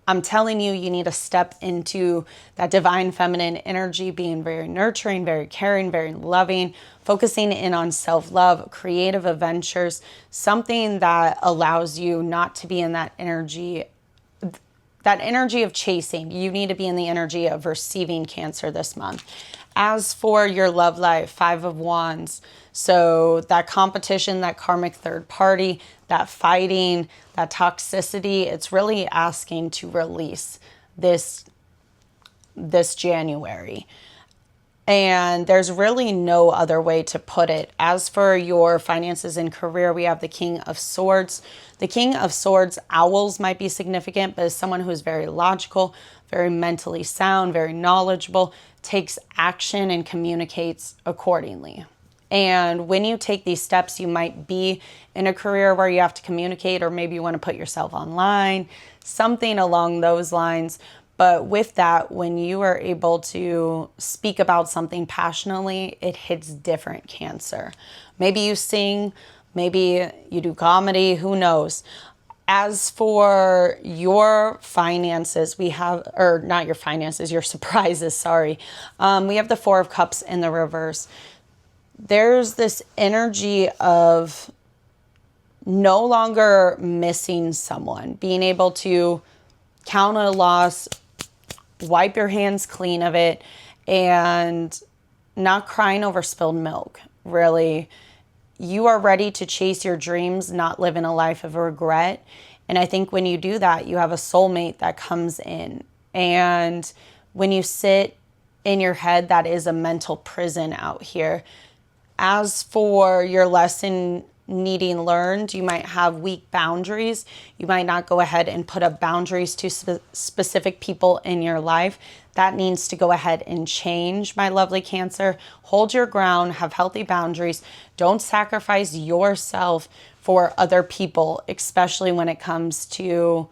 I'm telling you, you need to step into that divine feminine energy, being very nurturing, very caring, very loving, focusing in on self-love, creative adventures, something that allows you not to be in that energy of chasing. You need to be in the energy of receiving, Cancer, this month. As for your love life, Five of Wands. So that competition, that karmic third party, that fighting, that toxicity, it's really asking to release this January. And there's really no other way to put it. As for your finances and career, we have the King of Swords. The King of Swords, owls might be significant, but as someone who is very logical, very mentally sound, very knowledgeable, takes action and communicates accordingly. And when you take these steps, you might be in a career where you have to communicate, or maybe you want to put yourself online, something along those lines. But with that, when you are able to speak about something passionately, it hits different, Cancer. Maybe you sing, maybe you do comedy, who knows? As for your finances, we have, or not your finances, your surprises, sorry. We have the Four of Cups in the reverse. There's this energy of no longer missing someone, being able to count a loss, wipe your hands clean of it, and not crying over spilled milk, really. You are ready to chase your dreams, not live in a life of regret. And I think when you do that, you have a soulmate that comes in. And when you sit in your head, that is a mental prison out here. As for your lesson needing learned, you might have weak boundaries. You might not go ahead and put up boundaries to specific people in your life. That needs to go ahead and change, my lovely Cancer. Hold your ground, have healthy boundaries. Don't sacrifice yourself for other people, especially when it comes to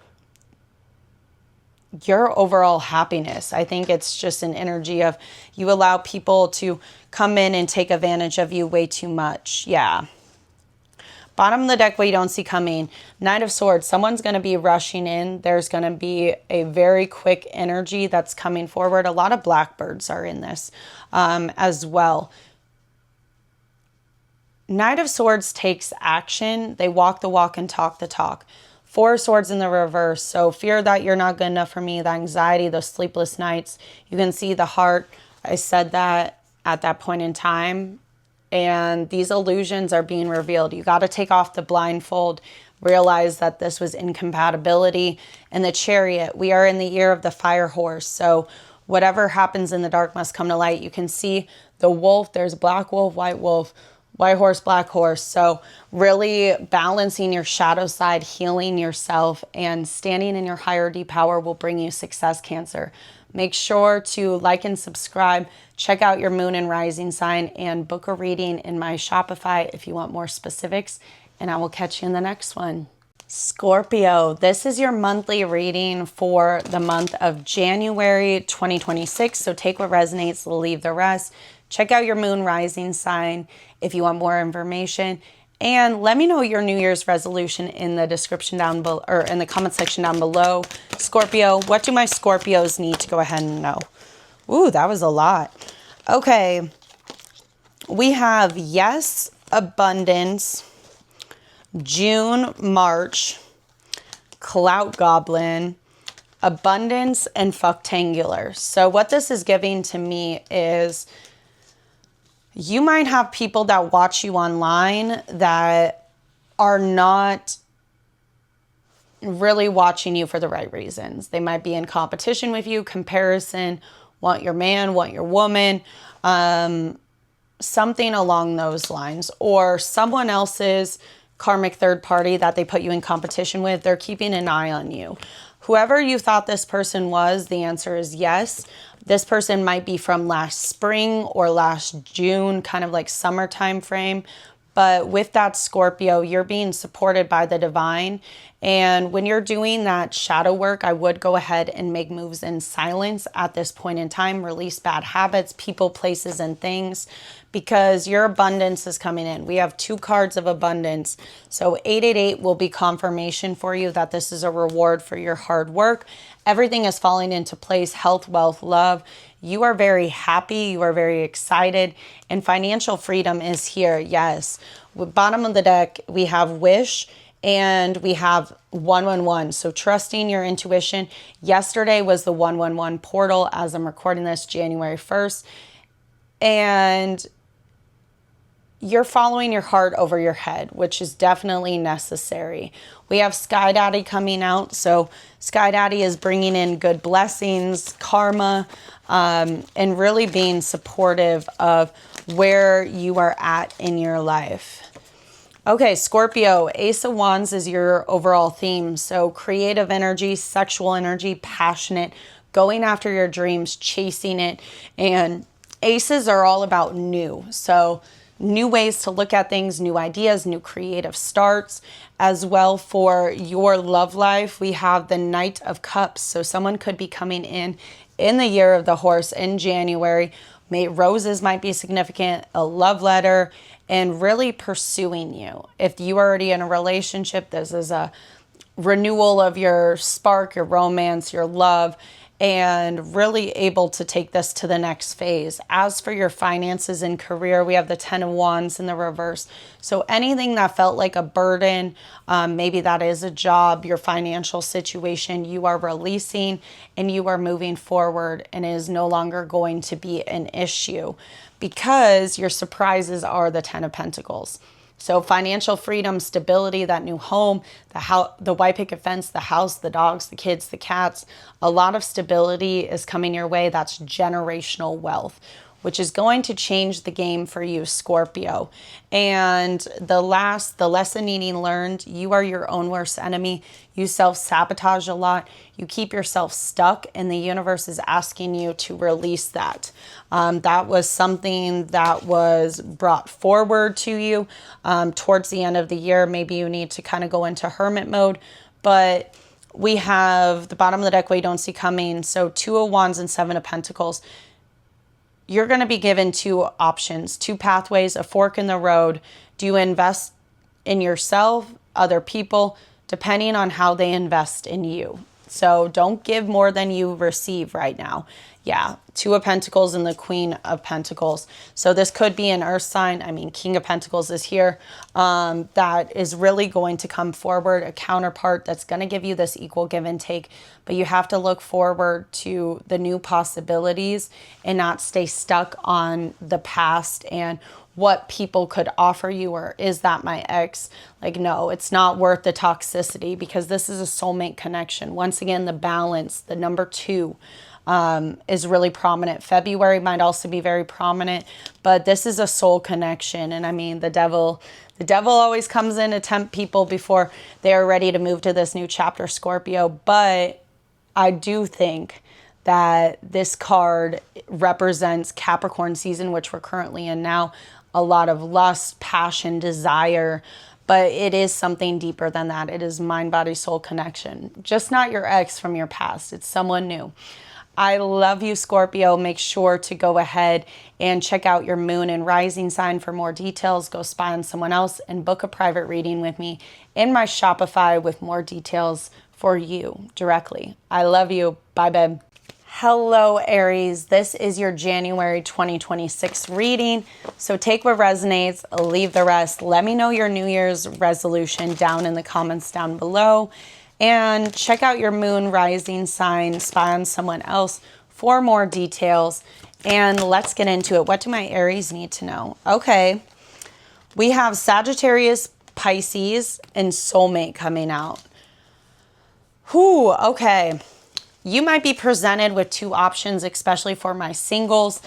your overall happiness. I think it's just an energy of you allow people to come in and take advantage of you way too much. Yeah. Bottom of the deck, what you don't see coming. Knight of Swords. Someone's going to be rushing in. There's going to be a very quick energy that's coming forward. A lot of blackbirds are in this as well. Knight of Swords takes action. They walk the walk and talk the talk. Four of Swords in the reverse. So fear that you're not good enough for me. The anxiety, those sleepless nights. You can see the heart. I said that at that point in time. And these illusions are being revealed. You got to take off the blindfold, realize that this was incompatibility. And the Chariot, we are in the year of the fire horse. So whatever happens in the dark must come to light. You can see the wolf. There's black wolf, white horse, black horse. So really balancing your shadow side, healing yourself, and standing in your higher D power will bring you success, Cancer. Make sure to like and subscribe. Check out your moon and rising sign and book a reading in my Shopify if you want more specifics. And I will catch you in the next one. Scorpio, this is your monthly reading for the month of January 2026. So take what resonates, leave the rest. Check out your moon rising sign if you want more information. And let me know your New Year's resolution in the description down below, or in the comment section down below. Scorpio, what do my Scorpios need to go ahead and know? Ooh, that was a lot. Okay. We have yes, abundance, June, March, clout goblin, abundance, and fucktangular. So what this is giving to me is you might have people that watch you online that are not really watching you for the right reasons. They might be in competition with you, comparison, want your man, want your woman, something along those lines. Or someone else's karmic third party that they put you in competition with, they're keeping an eye on you. Whoever you thought this person was, the answer is yes. This person might be from last spring or last June, kind of like summertime frame. But with that Scorpio, you're being supported by the divine. And when you're doing that shadow work, I would go ahead and make moves in silence at this point in time, release bad habits, people, places, and things, because your abundance is coming in. We have 2 cards of abundance. So 888 will be confirmation for you that this is a reward for your hard work. Everything is falling into place, health, wealth, love. You are very happy, you are very excited, and financial freedom is here, yes. With bottom of the deck, we have wish, and we have 111. So trusting your intuition. Yesterday was the 111 portal as I'm recording this, January 1st. And you're following your heart over your head, which is definitely necessary. We have Sky Daddy coming out. So Sky Daddy is bringing in good blessings, karma, and really being supportive of where you are at in your life. Okay, Scorpio, Ace of Wands is your overall theme. So creative energy, sexual energy, passionate, going after your dreams, chasing it. And aces are all about new. So new ways to look at things, new ideas, new creative starts. As well, for your love life, we have the Knight of Cups. So someone could be coming in the year of the horse in January. Roses might be significant, a love letter, and really pursuing you. If you are already in a relationship, this is a renewal of your spark, your romance, your love, and really able to take this to the next phase. As for your finances and career, we have the Ten of Wands in the reverse. So anything that felt like a burden, maybe that is a job, your financial situation, you are releasing and you are moving forward, and it is no longer going to be an issue because your surprises are the Ten of Pentacles. So financial freedom, stability, that new home, the white picket fence, the house, the dogs, the kids, the cats, a lot of stability is coming your way. That's generational wealth, which is going to change the game for you, Scorpio. And the lesson needing learned, you are your own worst enemy. You self-sabotage a lot. You keep yourself stuck, and the universe is asking you to release that. That was something that was brought forward to you towards the end of the year. Maybe you need to kind of go into hermit mode, but we have the bottom of the deck what you don't see coming. So Two of Wands and Seven of Pentacles. You're going to be given two options, two pathways, a fork in the road. Do you invest in yourself, other people, depending on how they invest in you? So don't give more than you receive right now. Yeah, Two of Pentacles and the Queen of Pentacles. So this could be an earth sign. I mean, King of Pentacles is here. That is really going to come forward, a counterpart that's going to give you this equal give and take. But you have to look forward to the new possibilities and not stay stuck on the past and what people could offer you, or is that my ex? Like, no, it's not worth the toxicity because this is a soulmate connection. Once again, the balance, the number 2 is really prominent. February might also be very prominent, but this is a soul connection. And I mean, the devil always comes in to tempt people before they're ready to move to this new chapter, Scorpio. But I do think that this card represents Capricorn season, which we're currently in now. A lot of lust, passion, desire, but it is something deeper than that. It is mind, body, soul connection. Just not your ex from your past. It's someone new. I love you, Scorpio. Make sure to go ahead and check out your moon and rising sign for more details. Go spy on someone else and book a private reading with me in my Shopify with more details for you directly. I love you. Bye, babe. Hello, Aries. This is your January 2026 reading. So take what resonates, leave the rest. Let me know your New Year's resolution down in the comments down below. And check out your moon rising sign, spy on someone else for more details. And let's get into it. What do my Aries need to know? Okay. We have Sagittarius, Pisces, and soulmate coming out. Whew, okay. You might be presented with two options, especially for my singles.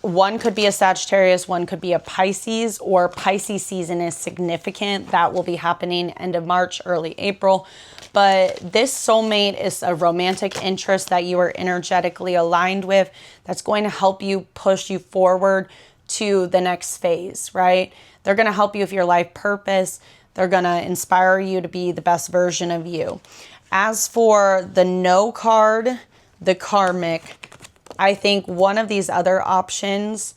One could be a Sagittarius, one could be a Pisces, or Pisces season is significant. That will be happening end of March, early April. But this soulmate is a romantic interest that you are energetically aligned with that's going to help you push you forward to the next phase, right? They're going to help you with your life purpose. They're going to inspire you to be the best version of you. As for the no card, the karmic, I think one of these other options,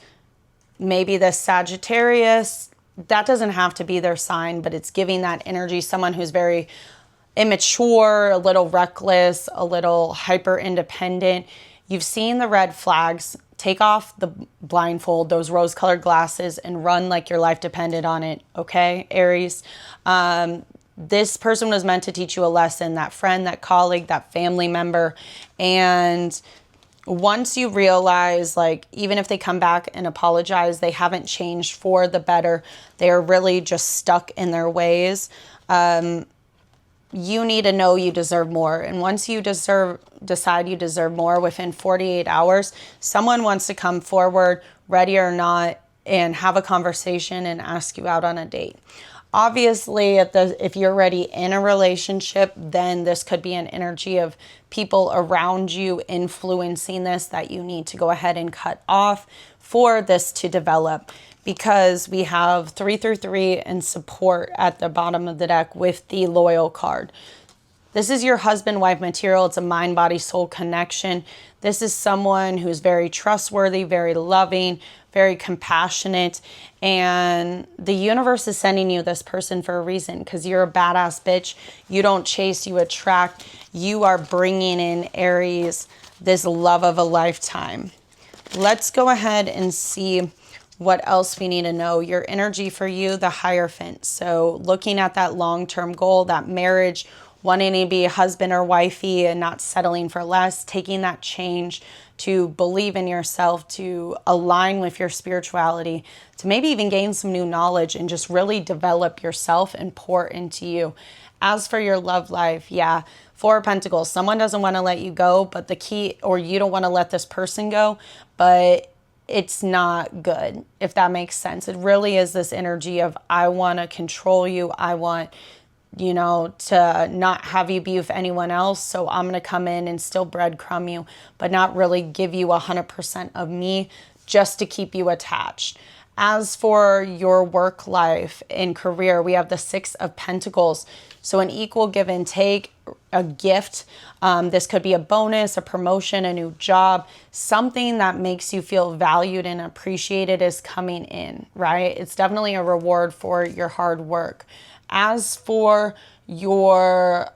maybe the Sagittarius, that doesn't have to be their sign, but it's giving that energy, someone who's very immature, a little reckless, a little hyper independent. You've seen the red flags. Take off the blindfold, those rose-colored glasses, and run like your life depended on it, okay, Aries? This person was meant to teach you a lesson, that friend, that colleague, that family member. And once you realize, like, even if they come back and apologize, they haven't changed for the better. They are really just stuck in their ways. You need to know you deserve more. And once you decide you deserve more, within 48 hours, someone wants to come forward, ready or not, and have a conversation and ask you out on a date. Obviously, if you're already in a relationship, then this could be an energy of people around you influencing this that you need to go ahead and cut off for this to develop, because we have 3 through 3 and support at the bottom of the deck with the loyal card. This is your husband-wife material. It's a mind, body, soul connection. This is someone who's very trustworthy, very loving, very compassionate. And the universe is sending you this person for a reason, because you're a badass bitch. You don't chase, you attract. You are bringing in, Aries, this love of a lifetime. Let's go ahead and see what else we need to know. Your energy for you, the Hierophant. So looking at that long-term goal, that marriage, wanting to be husband or wifey and not settling for less, taking that change to believe in yourself, to align with your spirituality, to maybe even gain some new knowledge and just really develop yourself and pour into you. As for your love life, yeah, Four of Pentacles. Someone doesn't want to let you go, but the key, or you don't want to let this person go, but it's not good, if that makes sense. It really is this energy of, I want to control you. I want, you know, to not have you be with anyone else. So I'm going to come in and still breadcrumb you, but not really give you 100% of me just to keep you attached. As for your work life and career, we have the Six of Pentacles. So an equal give and take, a gift. This could be a bonus, a promotion, a new job, something that makes you feel valued and appreciated is coming in, right? It's definitely a reward for your hard work. As for your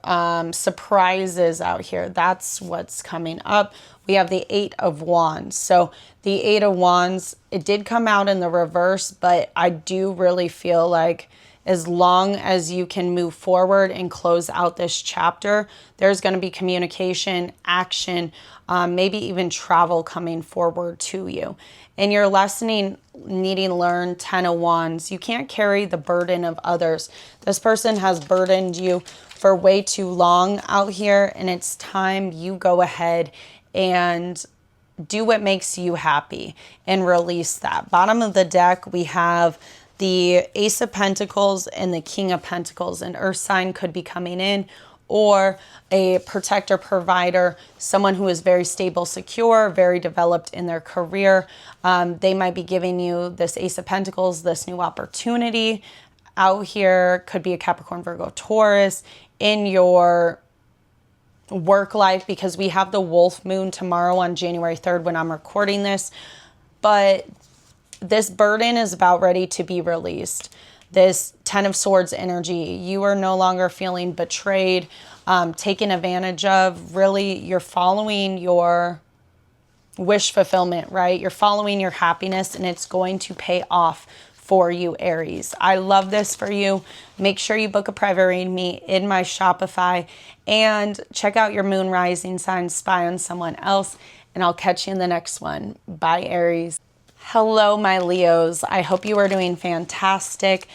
surprises out here, that's what's coming up. We have the Eight of Wands. So the Eight of Wands, it did come out in the reverse, but I do really feel like as long as you can move forward and close out this chapter, there's going to be communication, action, maybe even travel coming forward to you. And your lessoning, needing to learn, 10 of Wands. You can't carry the burden of others. This person has burdened you for way too long out here, and it's time you go ahead and do what makes you happy and release that. Bottom of the deck, we have the Ace of Pentacles and the King of Pentacles. An earth sign could be coming in, or a protector, provider, someone who is very stable, secure, very developed in their career. They might be giving you this Ace of Pentacles, this new opportunity out here. Could be a Capricorn, Virgo, Taurus in your work life, because we have the Wolf Moon tomorrow on January 3rd when I'm recording this. But this burden is about ready to be released. This Ten of Swords energy, you are no longer feeling betrayed, taken advantage of. Really, you're following your wish fulfillment, right? You're following your happiness, and it's going to pay off for you, Aries. I love this for you. Make sure you book a private read me in my Shopify, and check out your moon rising sign, spy on someone else, and I'll catch you in the next one. Bye, Aries. Hello, my Leos. I hope you are doing fantastic.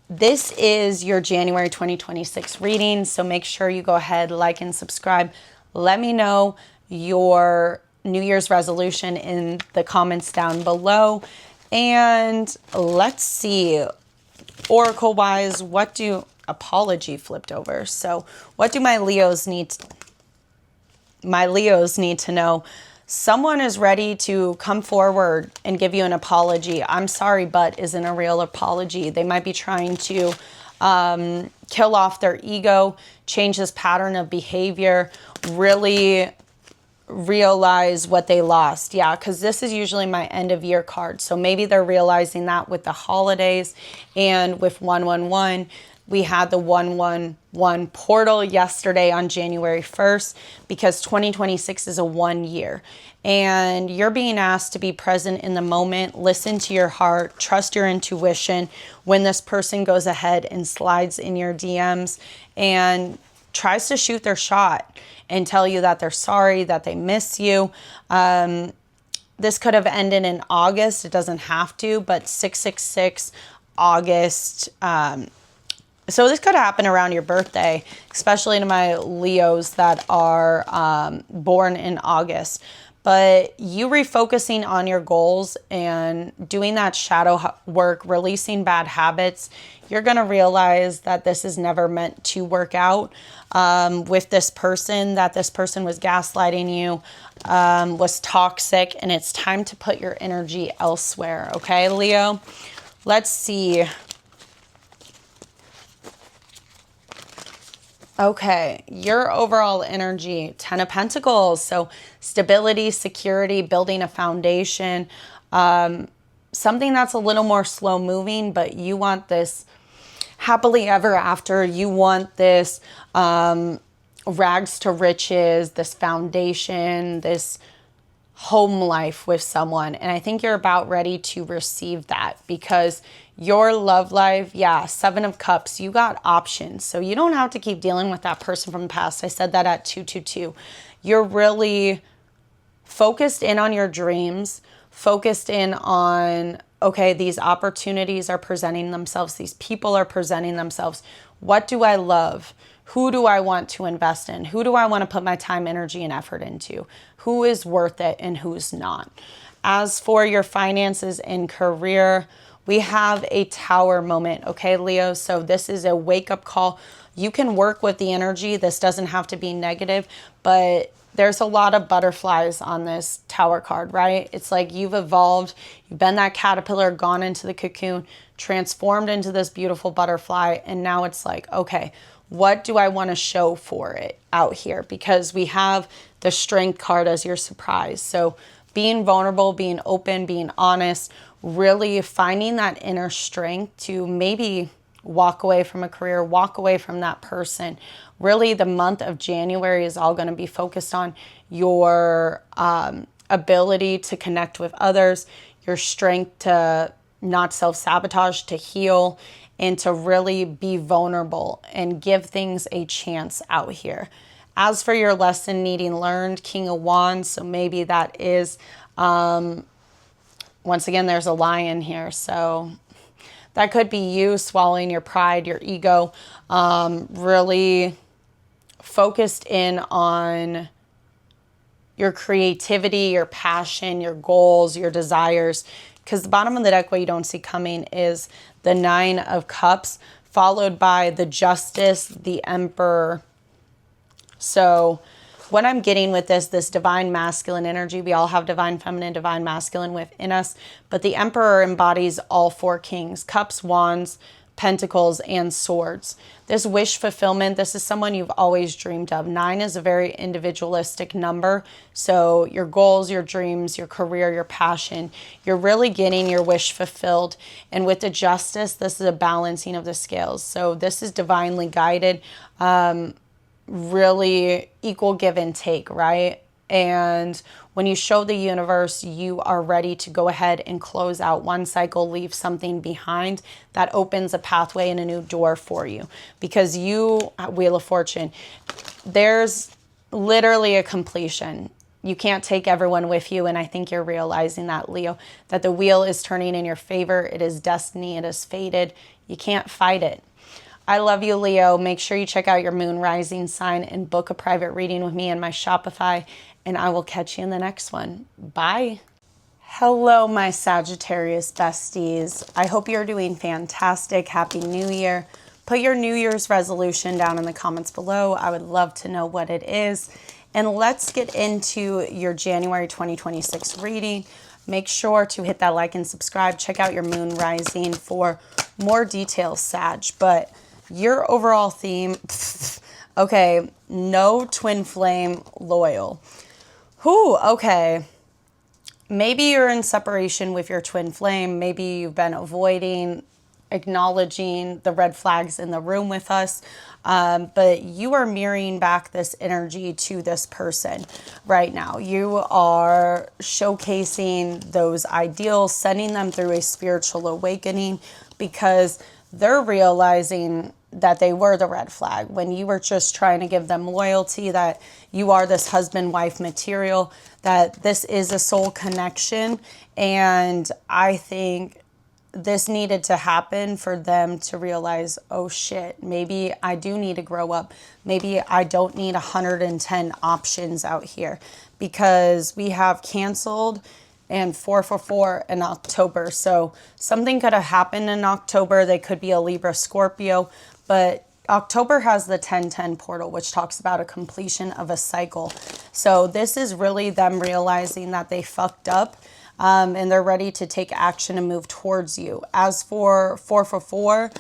This is your January 2026 reading, so make sure you go ahead, like, and subscribe. Let me know your New Year's resolution in the comments down below. And let's see, Oracle-wise, apology flipped over. So what do my Leos need to know? Someone is ready to come forward and give you an apology. I'm sorry, but isn't a real apology. They might be trying to kill off their ego, change this pattern of behavior, really realize what they lost. Yeah, because this is usually my end of year card. So maybe they're realizing that with the holidays, and with 111. We had the 111 portal yesterday on January 1st, because 2026 is a 1 year. And you're being asked to be present in the moment, listen to your heart, trust your intuition when this person goes ahead and slides in your DMs and tries to shoot their shot and tell you that they're sorry, that they miss you. This could have ended in August. It doesn't have to, but 666 August. So this could happen around your birthday, especially to my Leos that are born in August. But you refocusing on your goals and doing that shadow work, releasing bad habits, you're going to realize that this is never meant to work out with this person, that this person was gaslighting you, was toxic, and it's time to put your energy elsewhere. Okay, Leo? Let's see. Okay, your overall energy, 10 of Pentacles. So stability, security, building a foundation, something that's a little more slow moving, but you want this happily ever after. You want this rags to riches, this foundation, this home life with someone. And I think you're about ready to receive that, because your love life, yeah, 7 of Cups, you got options. So you don't have to keep dealing with that person from the past. I said that at 222. You're really focused in on your dreams, focused in on, okay, these opportunities are presenting themselves. These people are presenting themselves. What do I love? Who do I want to invest in? Who do I want to put my time, energy, and effort into? Who is worth it and who's not? As for your finances and career, we have a Tower moment, okay, Leo? So this is a wake-up call. You can work with the energy. This doesn't have to be negative, but there's a lot of butterflies on this Tower card, right? It's like you've evolved. You've been that caterpillar, gone into the cocoon, transformed into this beautiful butterfly, and now it's like, okay, what do I want to show for it out here? Because we have the Strength card as your surprise. So being vulnerable, being open, being honest, really finding that inner strength to maybe walk away from a career, walk away from that person. Really, the month of January is all going to be focused on your ability to connect with others, your strength to not self-sabotage, to heal, and to really be vulnerable and give things a chance out here. As for your lesson needing learned, King of Wands, so maybe that is, once again, there's a lion here, so that could be you swallowing your pride, your ego, really focused in on your creativity, your passion, your goals, your desires. Because the bottom of the deck, what you don't see coming is the 9 of Cups, followed by the Justice, the Emperor. So what I'm getting with this divine masculine energy, we all have divine feminine, divine masculine within us, but the Emperor embodies all 4 kings, Cups, Wands, Pentacles, and Swords. This wish fulfillment, this is someone you've always dreamed of. 9 is a very individualistic number. So your goals, your dreams, your career, your passion, you're really getting your wish fulfilled. And with the Justice, this is a balancing of the scales. So this is divinely guided, really equal give and take, right? And when you show the universe you are ready to go ahead and close out one cycle, leave something behind, that opens a pathway and a new door for you. Because you, Wheel of Fortune, there's literally a completion. You can't take everyone with you, and I think you're realizing that, Leo, that the wheel is turning in your favor. It is destiny. It is fated. You can't fight it. I love you, Leo. Make sure you check out your moon rising sign and book a private reading with me in my Shopify, and I will catch you in the next one. Bye. Hello, my Sagittarius besties. I hope you're doing fantastic. Happy New Year. Put your New Year's resolution down in the comments below. I would love to know what it is. And let's get into your January 2026 reading. Make sure to hit that like and subscribe. Check out your moon rising for more details, Sag. But your overall theme, okay, no twin flame loyal. Whew, okay. Maybe you're in separation with your twin flame. Maybe you've been avoiding acknowledging the red flags in the room with us. But you are mirroring back this energy to this person right now. You are showcasing those ideals, sending them through a spiritual awakening, because they're realizing that they were the red flag when you were just trying to give them loyalty, that you are this husband-wife material, that this is a soul connection. And I think this needed to happen for them to realize, oh shit, maybe I do need to grow up. Maybe I don't need 110 options out here, because we have canceled and 444 in October. So something could have happened in October. They could be a Libra, Scorpio, but October has the 1010 portal, which talks about a completion of a cycle. So this is really them realizing that they fucked up, and they're ready to take action and move towards you. As for 444,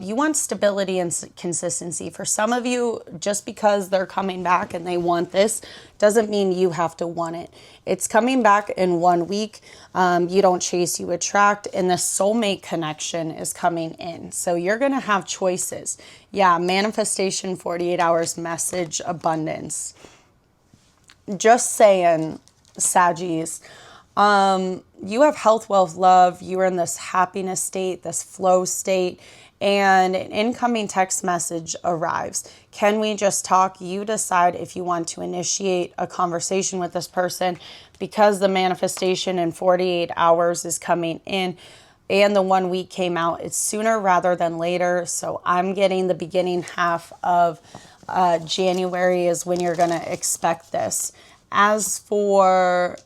you want stability and consistency. For some of you, just because they're coming back and they want this, doesn't mean you have to want it. It's coming back in 1 week. You don't chase, you attract, and the soulmate connection is coming in. So you're going to have choices. Yeah, manifestation, 48 hours, message, abundance. Just saying, Saggies. You have health, wealth, love. You are in this happiness state, this flow state, and an incoming text message arrives. Can we just talk? You decide if you want to initiate a conversation with this person, because the manifestation in 48 hours is coming in and the 1 week came out. It's sooner rather than later. So I'm getting the beginning half of January is when you're going to expect this. As for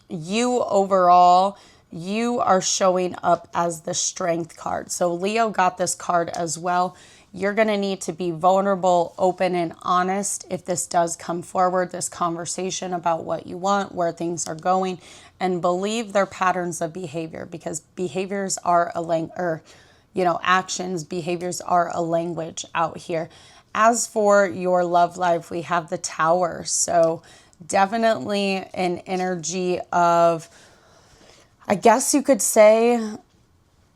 you overall, you are showing up as the strength card. So Leo got this card as well. You're going to need to be vulnerable, open, and honest if this does come forward, this conversation about what you want, where things are going, and believe their patterns of behavior, because behaviors are actions, behaviors are a language out here. As for your love life, we have the Tower. So definitely an energy of, I guess you could say,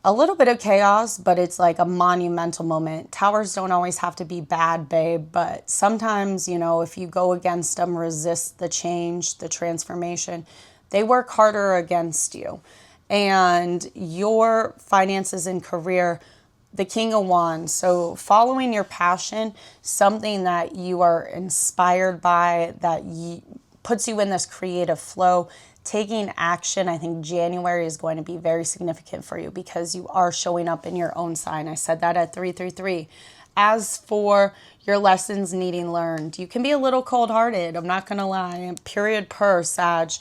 a little bit of chaos, but it's like a monumental moment. Towers don't always have to be bad, babe, but sometimes, if you go against them, resist the change, the transformation, they work harder against you. And your finances and career, the King of Wands. So following your passion, something that you are inspired by, that puts you in this creative flow, taking action. I think January is going to be very significant for you because you are showing up in your own sign. I said that at 333. As for your lessons needing learned, you can be a little cold-hearted. I'm not going to lie. Period per Sag.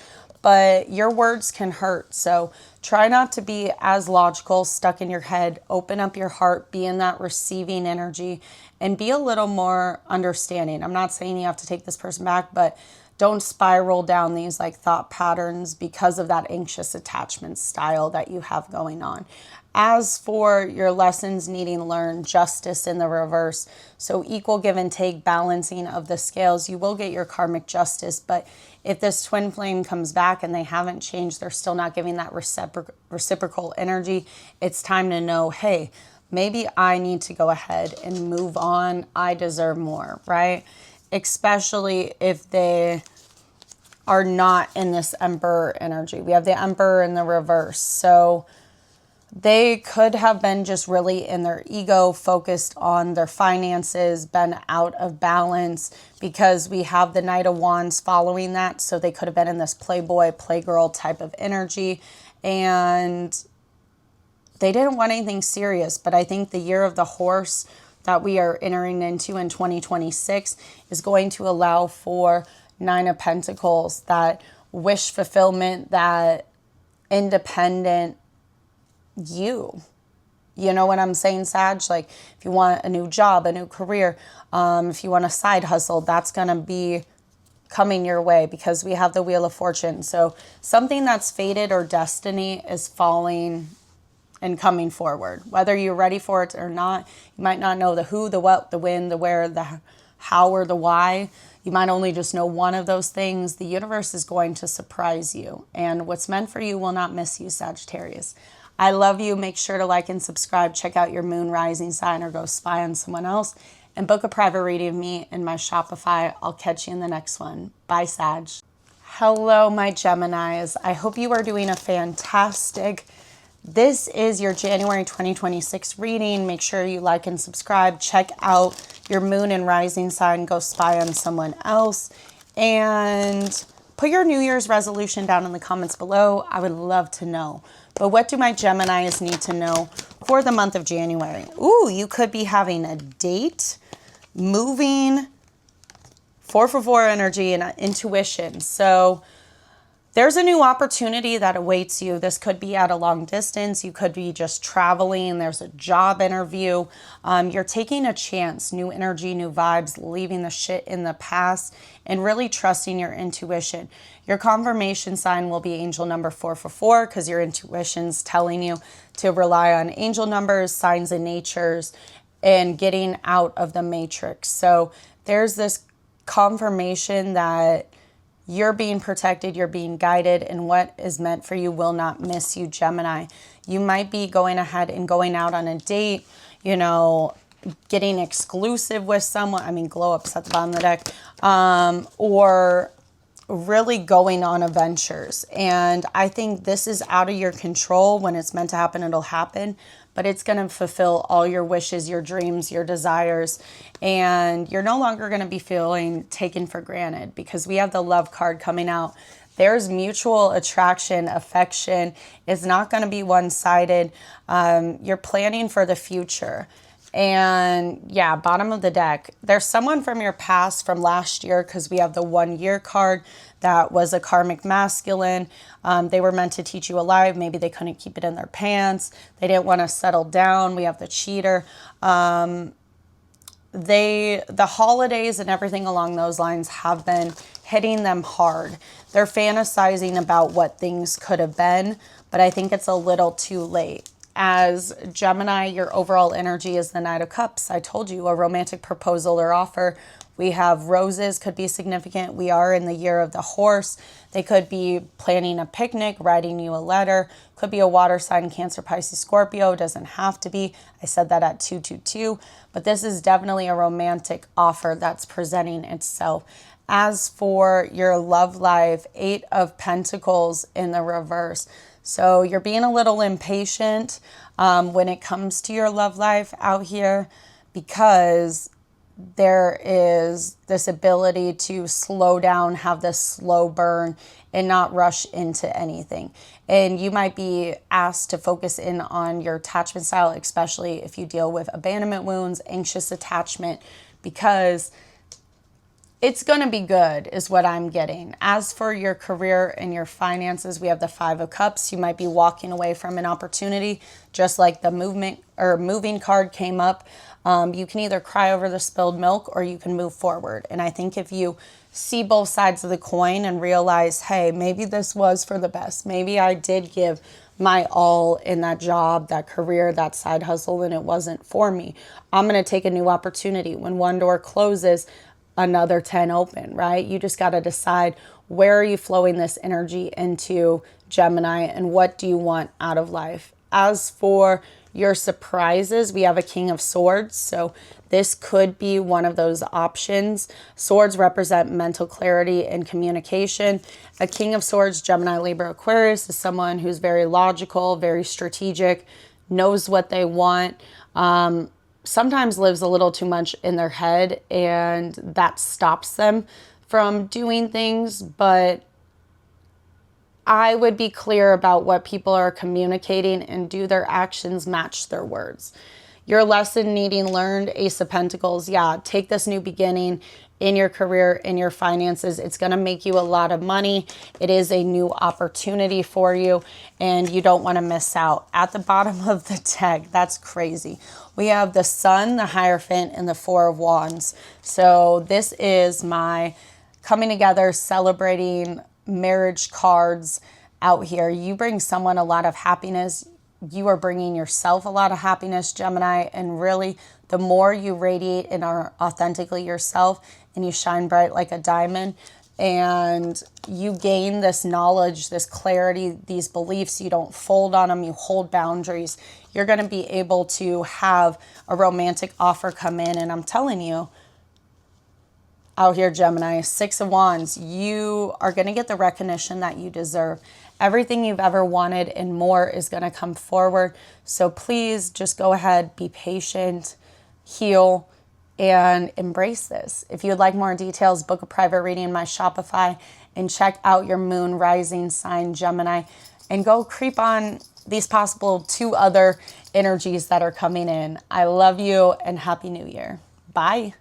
But your words can hurt. So try not to be as logical, stuck in your head. Open up your heart, be in that receiving energy, and be a little more understanding. I'm not saying you have to take this person back, but don't spiral down these thought patterns because of that anxious attachment style that you have going on. As for your lessons needing learned, justice in the reverse. So equal give and take, balancing of the scales. You will get your karmic justice, but if this twin flame comes back and they haven't changed, they're still not giving that reciprocal energy, it's time to know, hey, maybe I need to go ahead and move on. I deserve more, right? Especially if they are not in this Emperor energy. We have the Emperor in the reverse. So they could have been just really in their ego, focused on their finances, been out of balance, because we have the Knight of Wands following that. So they could have been in this playboy, playgirl type of energy, and they didn't want anything serious. But I think the year of the horse that we are entering into in 2026 is going to allow for 9 of Pentacles, that wish fulfillment, that independent you. You know what I'm saying, Sag? Like if you want a new job, a new career, if you want a side hustle, that's going to be coming your way because we have the Wheel of Fortune. So something that's fated or destiny is falling and coming forward. Whether you're ready for it or not, you might not know the who, the what, the when, the where, the how, or the why. You might only just know one of those things. The universe is going to surprise you. And what's meant for you will not miss you, Sagittarius. I love you. Make sure to like and subscribe. Check out your moon rising sign or go spy on someone else. And book a private reading of me in my Shopify. I'll catch you in the next one. Bye, Sag. Hello, my Geminis. I hope you are doing a fantastic. This is your January 2026 reading. Make sure you like and subscribe. Check out your moon and rising sign. Go spy on someone else. And put your New Year's resolution down in the comments below. I would love to know. But what do my Geminis need to know for the month of January? Ooh, you could be having a date, moving, 4 energy, and intuition. So there's a new opportunity that awaits you. This could be at a long distance. You could be just traveling. There's a job interview. You're taking a chance, new energy, new vibes, leaving the shit in the past, and really trusting your intuition. Your confirmation sign will be angel number 444 because your intuition's telling you to rely on angel numbers, signs and natures, and getting out of the matrix. So there's this confirmation that you're being protected, you're being guided, and what is meant for you will not miss you, Gemini. You might be going ahead and going out on a date, you know, getting exclusive with someone. I mean, glow ups at the bottom of the deck. Or really going on adventures. And I think this is out of your control. When it's meant to happen, it'll happen. But it's going to fulfill all your wishes, your dreams, your desires. And you're no longer going to be feeling taken for granted because we have the love card coming out. There's mutual attraction, affection. It's not going to be one-sided. You're planning for the future. And yeah, bottom of the deck, there's someone from your past from last year because we have the 1 year card that was a karmic masculine. They were meant to teach you alive. Maybe they couldn't keep it in their pants. They didn't want to settle down. We have the cheater. The holidays and everything along those lines have been hitting them hard. They're fantasizing about what things could have been, but I think it's a little too late. As Gemini, your overall energy is the Knight of Cups. I told you, a romantic proposal or offer. We have roses, could be significant. We are in the year of the horse. They could be planning a picnic, writing you a letter. Could be a water sign, Cancer, Pisces, Scorpio. Doesn't have to be. I said that at 222. But this is definitely a romantic offer that's presenting itself. As for your love life, 8 of Pentacles in the reverse. So you're being a little impatient when it comes to your love life out here because there is this ability to slow down, have this slow burn, and not rush into anything. And you might be asked to focus in on your attachment style, especially if you deal with abandonment wounds, anxious attachment, because it's going to be good is what I'm getting. As for your career and your finances, we have the 5 of Cups. You might be walking away from an opportunity, just like the moving card came up. You can either cry over the spilled milk or you can move forward. And I think if you see both sides of the coin and realize, hey, maybe this was for the best. Maybe I did give my all in that job, that career, that side hustle, and it wasn't for me. I'm going to take a new opportunity. When one door closes, another 10 open, right? You just got to decide, where are you flowing this energy into, Gemini, and what do you want out of life? As for your surprises, we have a King of Swords. So this could be one of those options. Swords represent mental clarity and communication. A King of Swords, Gemini, Libra, Aquarius, is someone who's very logical, very strategic, knows what they want, sometimes lives a little too much in their head, and that stops them from doing things. But I would be clear about what people are communicating and do their actions match their words. Your lesson needing learned, Ace of Pentacles. Yeah, take this new beginning in your career, in your finances. It's going to make you a lot of money. It is a new opportunity for you, and you don't want to miss out. At the bottom of the deck, that's crazy. We have the Sun, the Hierophant, and the 4 of Wands. So this is my coming together, celebrating marriage cards out here. You bring someone a lot of happiness. You are bringing yourself a lot of happiness, Gemini, and really the more you radiate and are authentically yourself and you shine bright like a diamond and you gain this knowledge, this clarity, these beliefs, you don't fold on them, you hold boundaries, you're going to be able to have a romantic offer come in. And I'm telling you, out here, Gemini, 6 of Wands, you are going to get the recognition that you deserve. Everything you've ever wanted and more is going to come forward. So please just go ahead, be patient, heal, and embrace this. If you would like more details, book a private reading in my Shopify and check out your moon rising sign, Gemini, and go creep on these possible 2 other energies that are coming in. I love you and Happy New Year. Bye.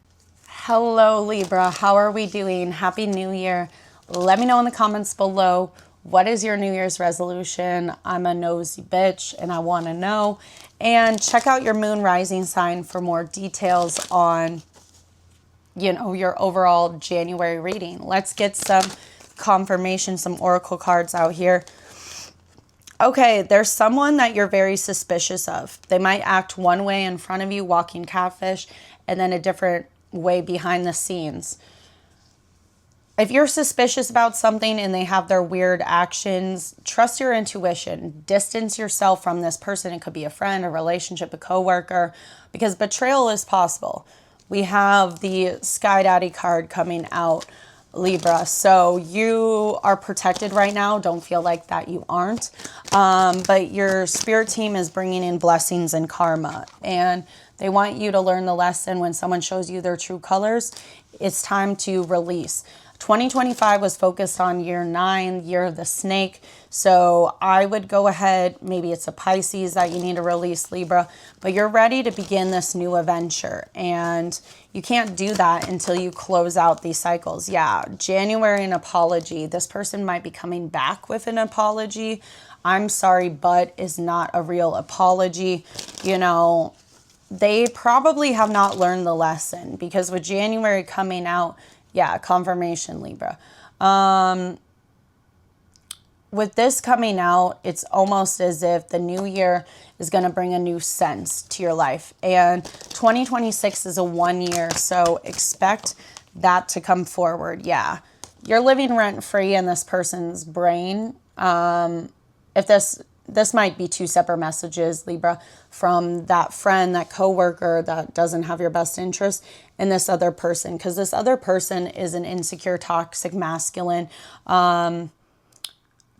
Hello, Libra. How are we doing? Happy New Year. Let me know in the comments below. What is your New Year's resolution? I'm a nosy bitch and I want to know. And check out your moon rising sign for more details on, you know, your overall January reading. Let's get some confirmation, some oracle cards out here. Okay, there's someone that you're very suspicious of. They might act one way in front of you, walking catfish, and then a different way behind the scenes. If you're suspicious about something and they have their weird actions, trust your intuition. Distance yourself from this person. It could be a friend, a relationship, a coworker, because betrayal is possible. We have the Sky Daddy card coming out, Libra. So you are protected right now. Don't feel like that you aren't. But your spirit team is bringing in blessings and karma. And they want you to learn the lesson when someone shows you their true colors. It's time to release. 2025 was focused on year 9, year of the snake. So I would go ahead, maybe it's a Pisces that you need to release, Libra, but you're ready to begin this new adventure. And you can't do that until you close out these cycles. Yeah, January, an apology. This person might be coming back with an apology. I'm sorry, but is not a real apology. You know, they probably have not learned the lesson, because with January coming out, yeah, confirmation, Libra. With this coming out, it's almost as if the new year is going to bring a new sense to your life. And 2026 is a 1 year, so expect that to come forward. Yeah, you're living rent-free in this person's brain. If this might be 2 separate messages, Libra, from that friend, that coworker that doesn't have your best interest, and this other person, because this other person is an insecure, toxic, masculine.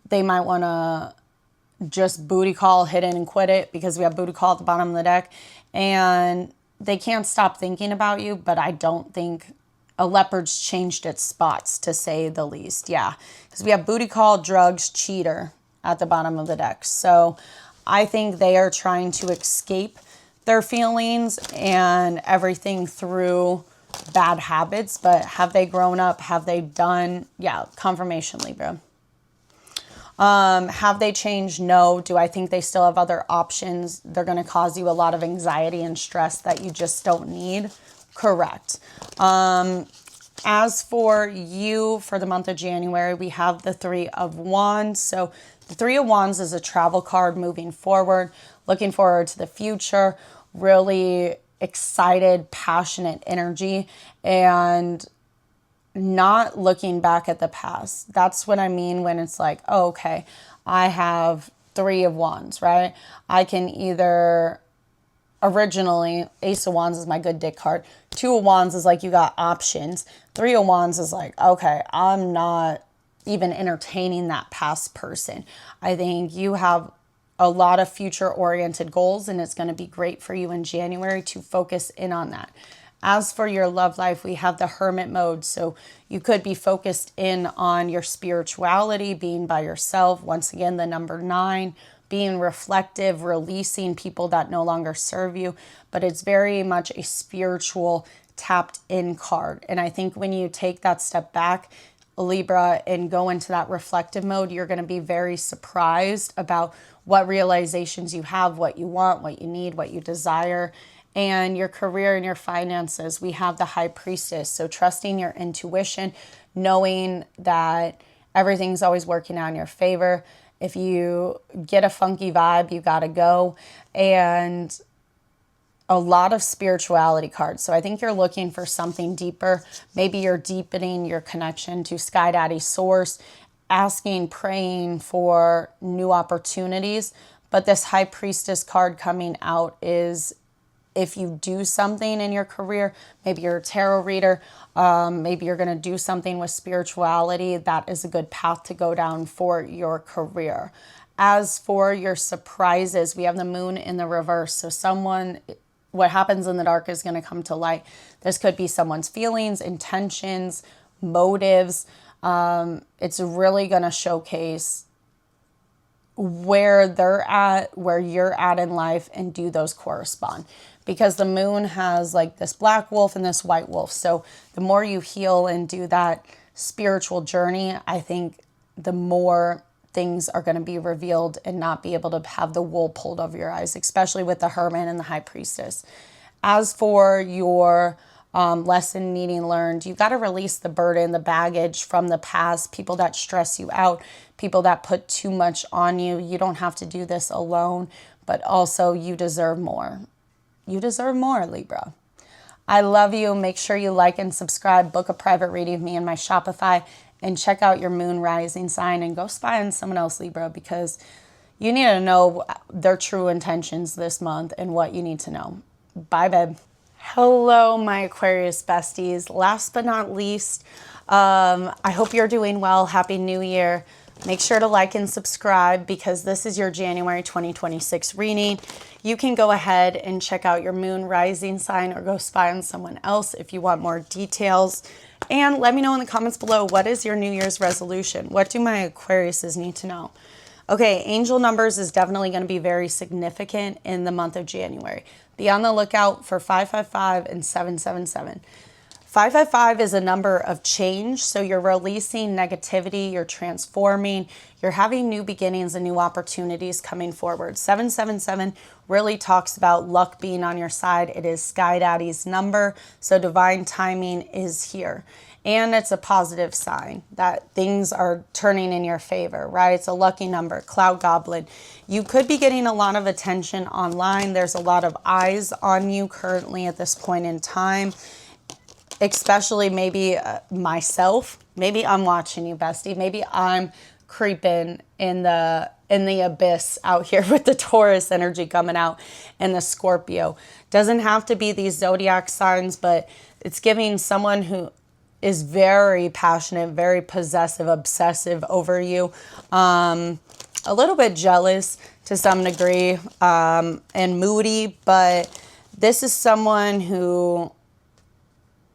They might want to just booty call, hit it, and quit it, because we have booty call at the bottom of the deck. And they can't stop thinking about you, but I don't think a leopard's changed its spots, to say the least. Yeah, because we have booty call, drugs, cheater at the bottom of the deck. So I think they are trying to escape their feelings and everything through bad habits. But have they grown up? Have they done? Yeah, confirmation, Libra. Have they changed? No. Do I think they still have other options? They're going to cause you a lot of anxiety and stress that you just don't need. Correct. As for you, for the month of January, we have the 3 of Wands. So the 3 of Wands is a travel card, moving forward, looking forward to the future, really excited, passionate energy, and not looking back at the past. That's what I mean when it's like, oh, okay, I have 3 of Wands, right? I can either, originally, Ace of Wands is my good dick card. 2 of Wands is like you got options. 3 of Wands is like, okay, I'm not even entertaining that past person. I think you have a lot of future-oriented goals, and it's going to be great for you in January to focus in on that. As for your love life, we have the hermit mode. So you could be focused in on your spirituality, being by yourself. Once again, the number 9, being reflective, releasing people that no longer serve you. But it's very much a spiritual tapped in card. And I think when you take that step back, Libra, and go into that reflective mode, you're going to be very surprised about what realizations you have, what you want, what you need, what you desire. And your career and your finances, we have the High Priestess. So trusting your intuition, knowing that everything's always working out in your favor. If you get a funky vibe, you got to go. And a lot of spirituality cards. So I think you're looking for something deeper. Maybe you're deepening your connection to Sky Daddy Source, asking, praying for new opportunities. But this High Priestess card coming out is, if you do something in your career, maybe you're a tarot reader, maybe you're going to do something with spirituality, that is a good path to go down for your career. As for your surprises, we have the moon in the reverse. So what happens in the dark is going to come to light. This could be someone's feelings, intentions, motives. It's really going to showcase where they're at, where you're at in life, and do those correspond. Because the moon has like this black wolf and this white wolf. So the more you heal and do that spiritual journey, I think the more things are going to be revealed and not be able to have the wool pulled over your eyes, especially with the Hermit and the High Priestess. As for your lesson needing learned, you got to release the burden, the baggage from the past, people that stress you out, people that put too much on you. You don't have to do this alone, but also you deserve more. You deserve more, Libra. I love you. Make sure you like and subscribe, book a private reading of me in my Shopify, and check out your moon rising sign and go spy on someone else, Libra, because you need to know their true intentions this month and what you need to know. Bye, babe. Hello, my Aquarius besties. Last but not least, I hope you're doing well. Happy New Year. Make sure to like and subscribe because this is your January 2026 reading. You can go ahead and check out your moon rising sign or go spy on someone else if you want more details. And let me know in the comments below, what is your New Year's resolution? What do my Aquariuses need to know? Okay, angel numbers is definitely going to be very significant in the month of January. Be on the lookout for 555 and 777. 555 is a number of change, so you're releasing negativity, you're transforming, you're having new beginnings and new opportunities coming forward. 777 really talks about luck being on your side. It is Sky Daddy's number, so divine timing is here. And it's a positive sign that things are turning in your favor, right? It's a lucky number, Cloud Goblin. You could be getting a lot of attention online. There's a lot of eyes on you currently at this point in time. Especially maybe myself. Maybe I'm watching you, bestie. Maybe I'm creeping in the abyss out here with the Taurus energy coming out and the Scorpio. Doesn't have to be these zodiac signs, but it's giving someone who is very passionate, very possessive, obsessive over you. A little bit jealous to some degree, and moody, but this is someone who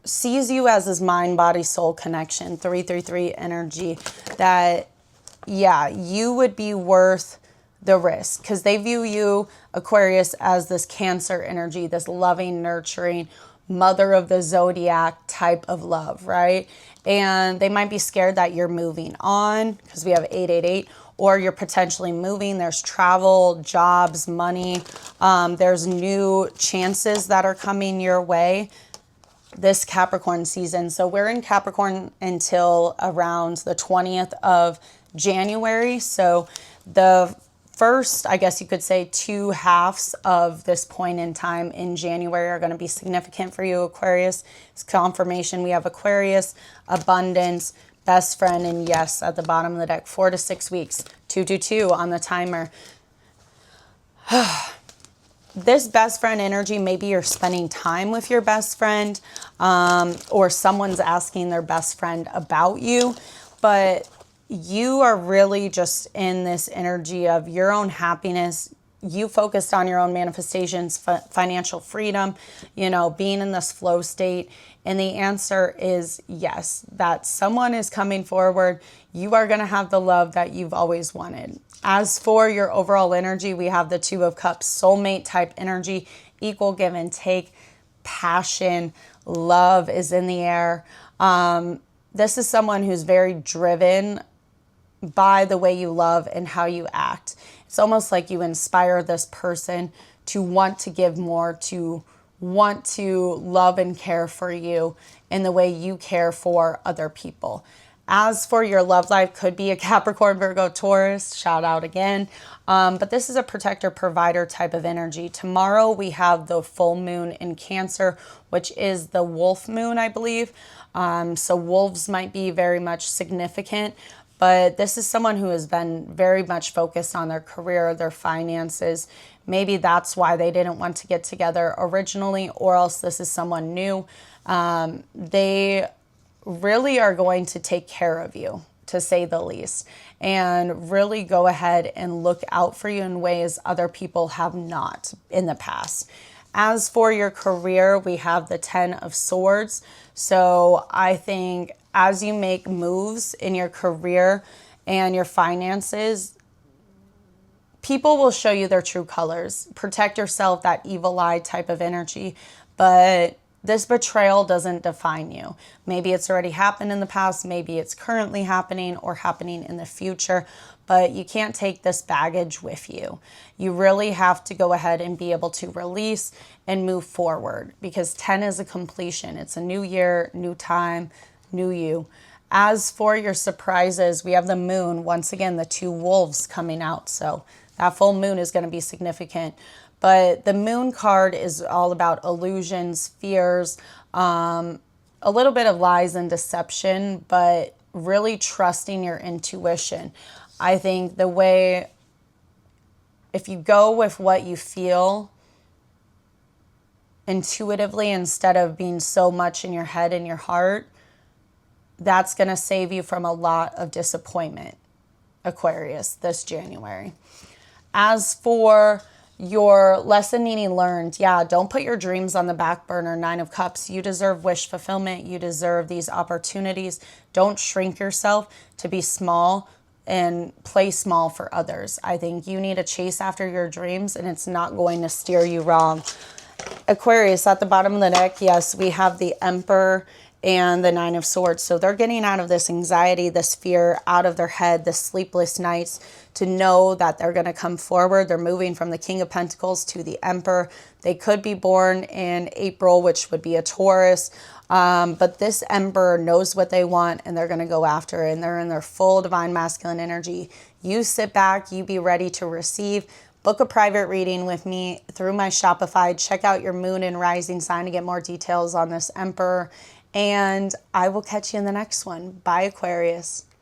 sees you as his mind, body, soul connection, 333 energy, that, yeah, you would be worth the risk because they view you, Aquarius, as this Cancer energy, this loving, nurturing, mother of the zodiac type of love, right? And they might be scared that you're moving on because we have 888, or you're potentially moving. There's travel, jobs, money. There's new chances that are coming your way this Capricorn season. So we're in Capricorn until around the 20th of January. So the first, I guess you could say, 2 halves of this point in time in January are going to be significant for you, Aquarius. It's confirmation. We have Aquarius, abundance, best friend, and yes at the bottom of the deck. 4 to 6 weeks. 222 on the timer. This best friend energy, maybe you're spending time with your best friend, or someone's asking their best friend about you, but you are really just in this energy of your own happiness. You focused on your own manifestations, financial freedom, you know, being in this flow state. And the answer is yes, that someone is coming forward. You are going to have the love that you've always wanted. As for your overall energy, we have the 2 of Cups, soulmate type energy, equal give and take, passion, love is in the air. This is someone who's very driven by the way you love and how you act. It's almost like you inspire this person to want to give more, to want to love and care for you in the way you care for other people. As for your love life, could be a Capricorn, Virgo, Taurus, shout out again. But this is a protector, provider type of energy. Tomorrow we have the full moon in Cancer, which is the wolf moon, I believe. So wolves might be very much significant, but this is someone who has been very much focused on their career, their finances. Maybe that's why they didn't want to get together originally, or else this is someone new. They really are going to take care of you, to say the least, and really go ahead and look out for you in ways other people have not in the past. As for your career, we have the 10 of Swords. So I think as you make moves in your career and your finances, people will show you their true colors. Protect yourself, that evil eye type of energy. But this betrayal doesn't define you. Maybe it's already happened in the past. Maybe it's currently happening or happening in the future. But you can't take this baggage with you. You really have to go ahead and be able to release and move forward, because 10 is a completion. It's a new year, new time, new you. As for your surprises, we have the moon. Once again, the 2 wolves coming out. So that full moon is going to be significant. But the moon card is all about illusions, fears, a little bit of lies and deception, but really trusting your intuition. I think the way, if you go with what you feel intuitively instead of being so much in your head and your heart, that's going to save you from a lot of disappointment, Aquarius, this January. As for your lesson needing learned, yeah, don't put your dreams on the back burner, 9 of Cups. You deserve wish fulfillment. You deserve these opportunities. Don't shrink yourself to be small and play small for others. I think you need to chase after your dreams, and it's not going to steer you wrong. Aquarius, at the bottom of the deck, yes, we have the Emperor and the 9 of Swords. So they're getting out of this anxiety, this fear, out of their head, the sleepless nights, to know that they're going to come forward. They're moving from the King of Pentacles to the Emperor. They could be born in April, which would be a Taurus. But this Emperor knows what they want, and they're going to go after it. And they're in their full divine masculine energy. You sit back, you be ready to receive. Book a private reading with me through my Shopify. Check out your moon and rising sign to get more details on this Emperor. And I will catch you in the next one. Bye, Aquarius.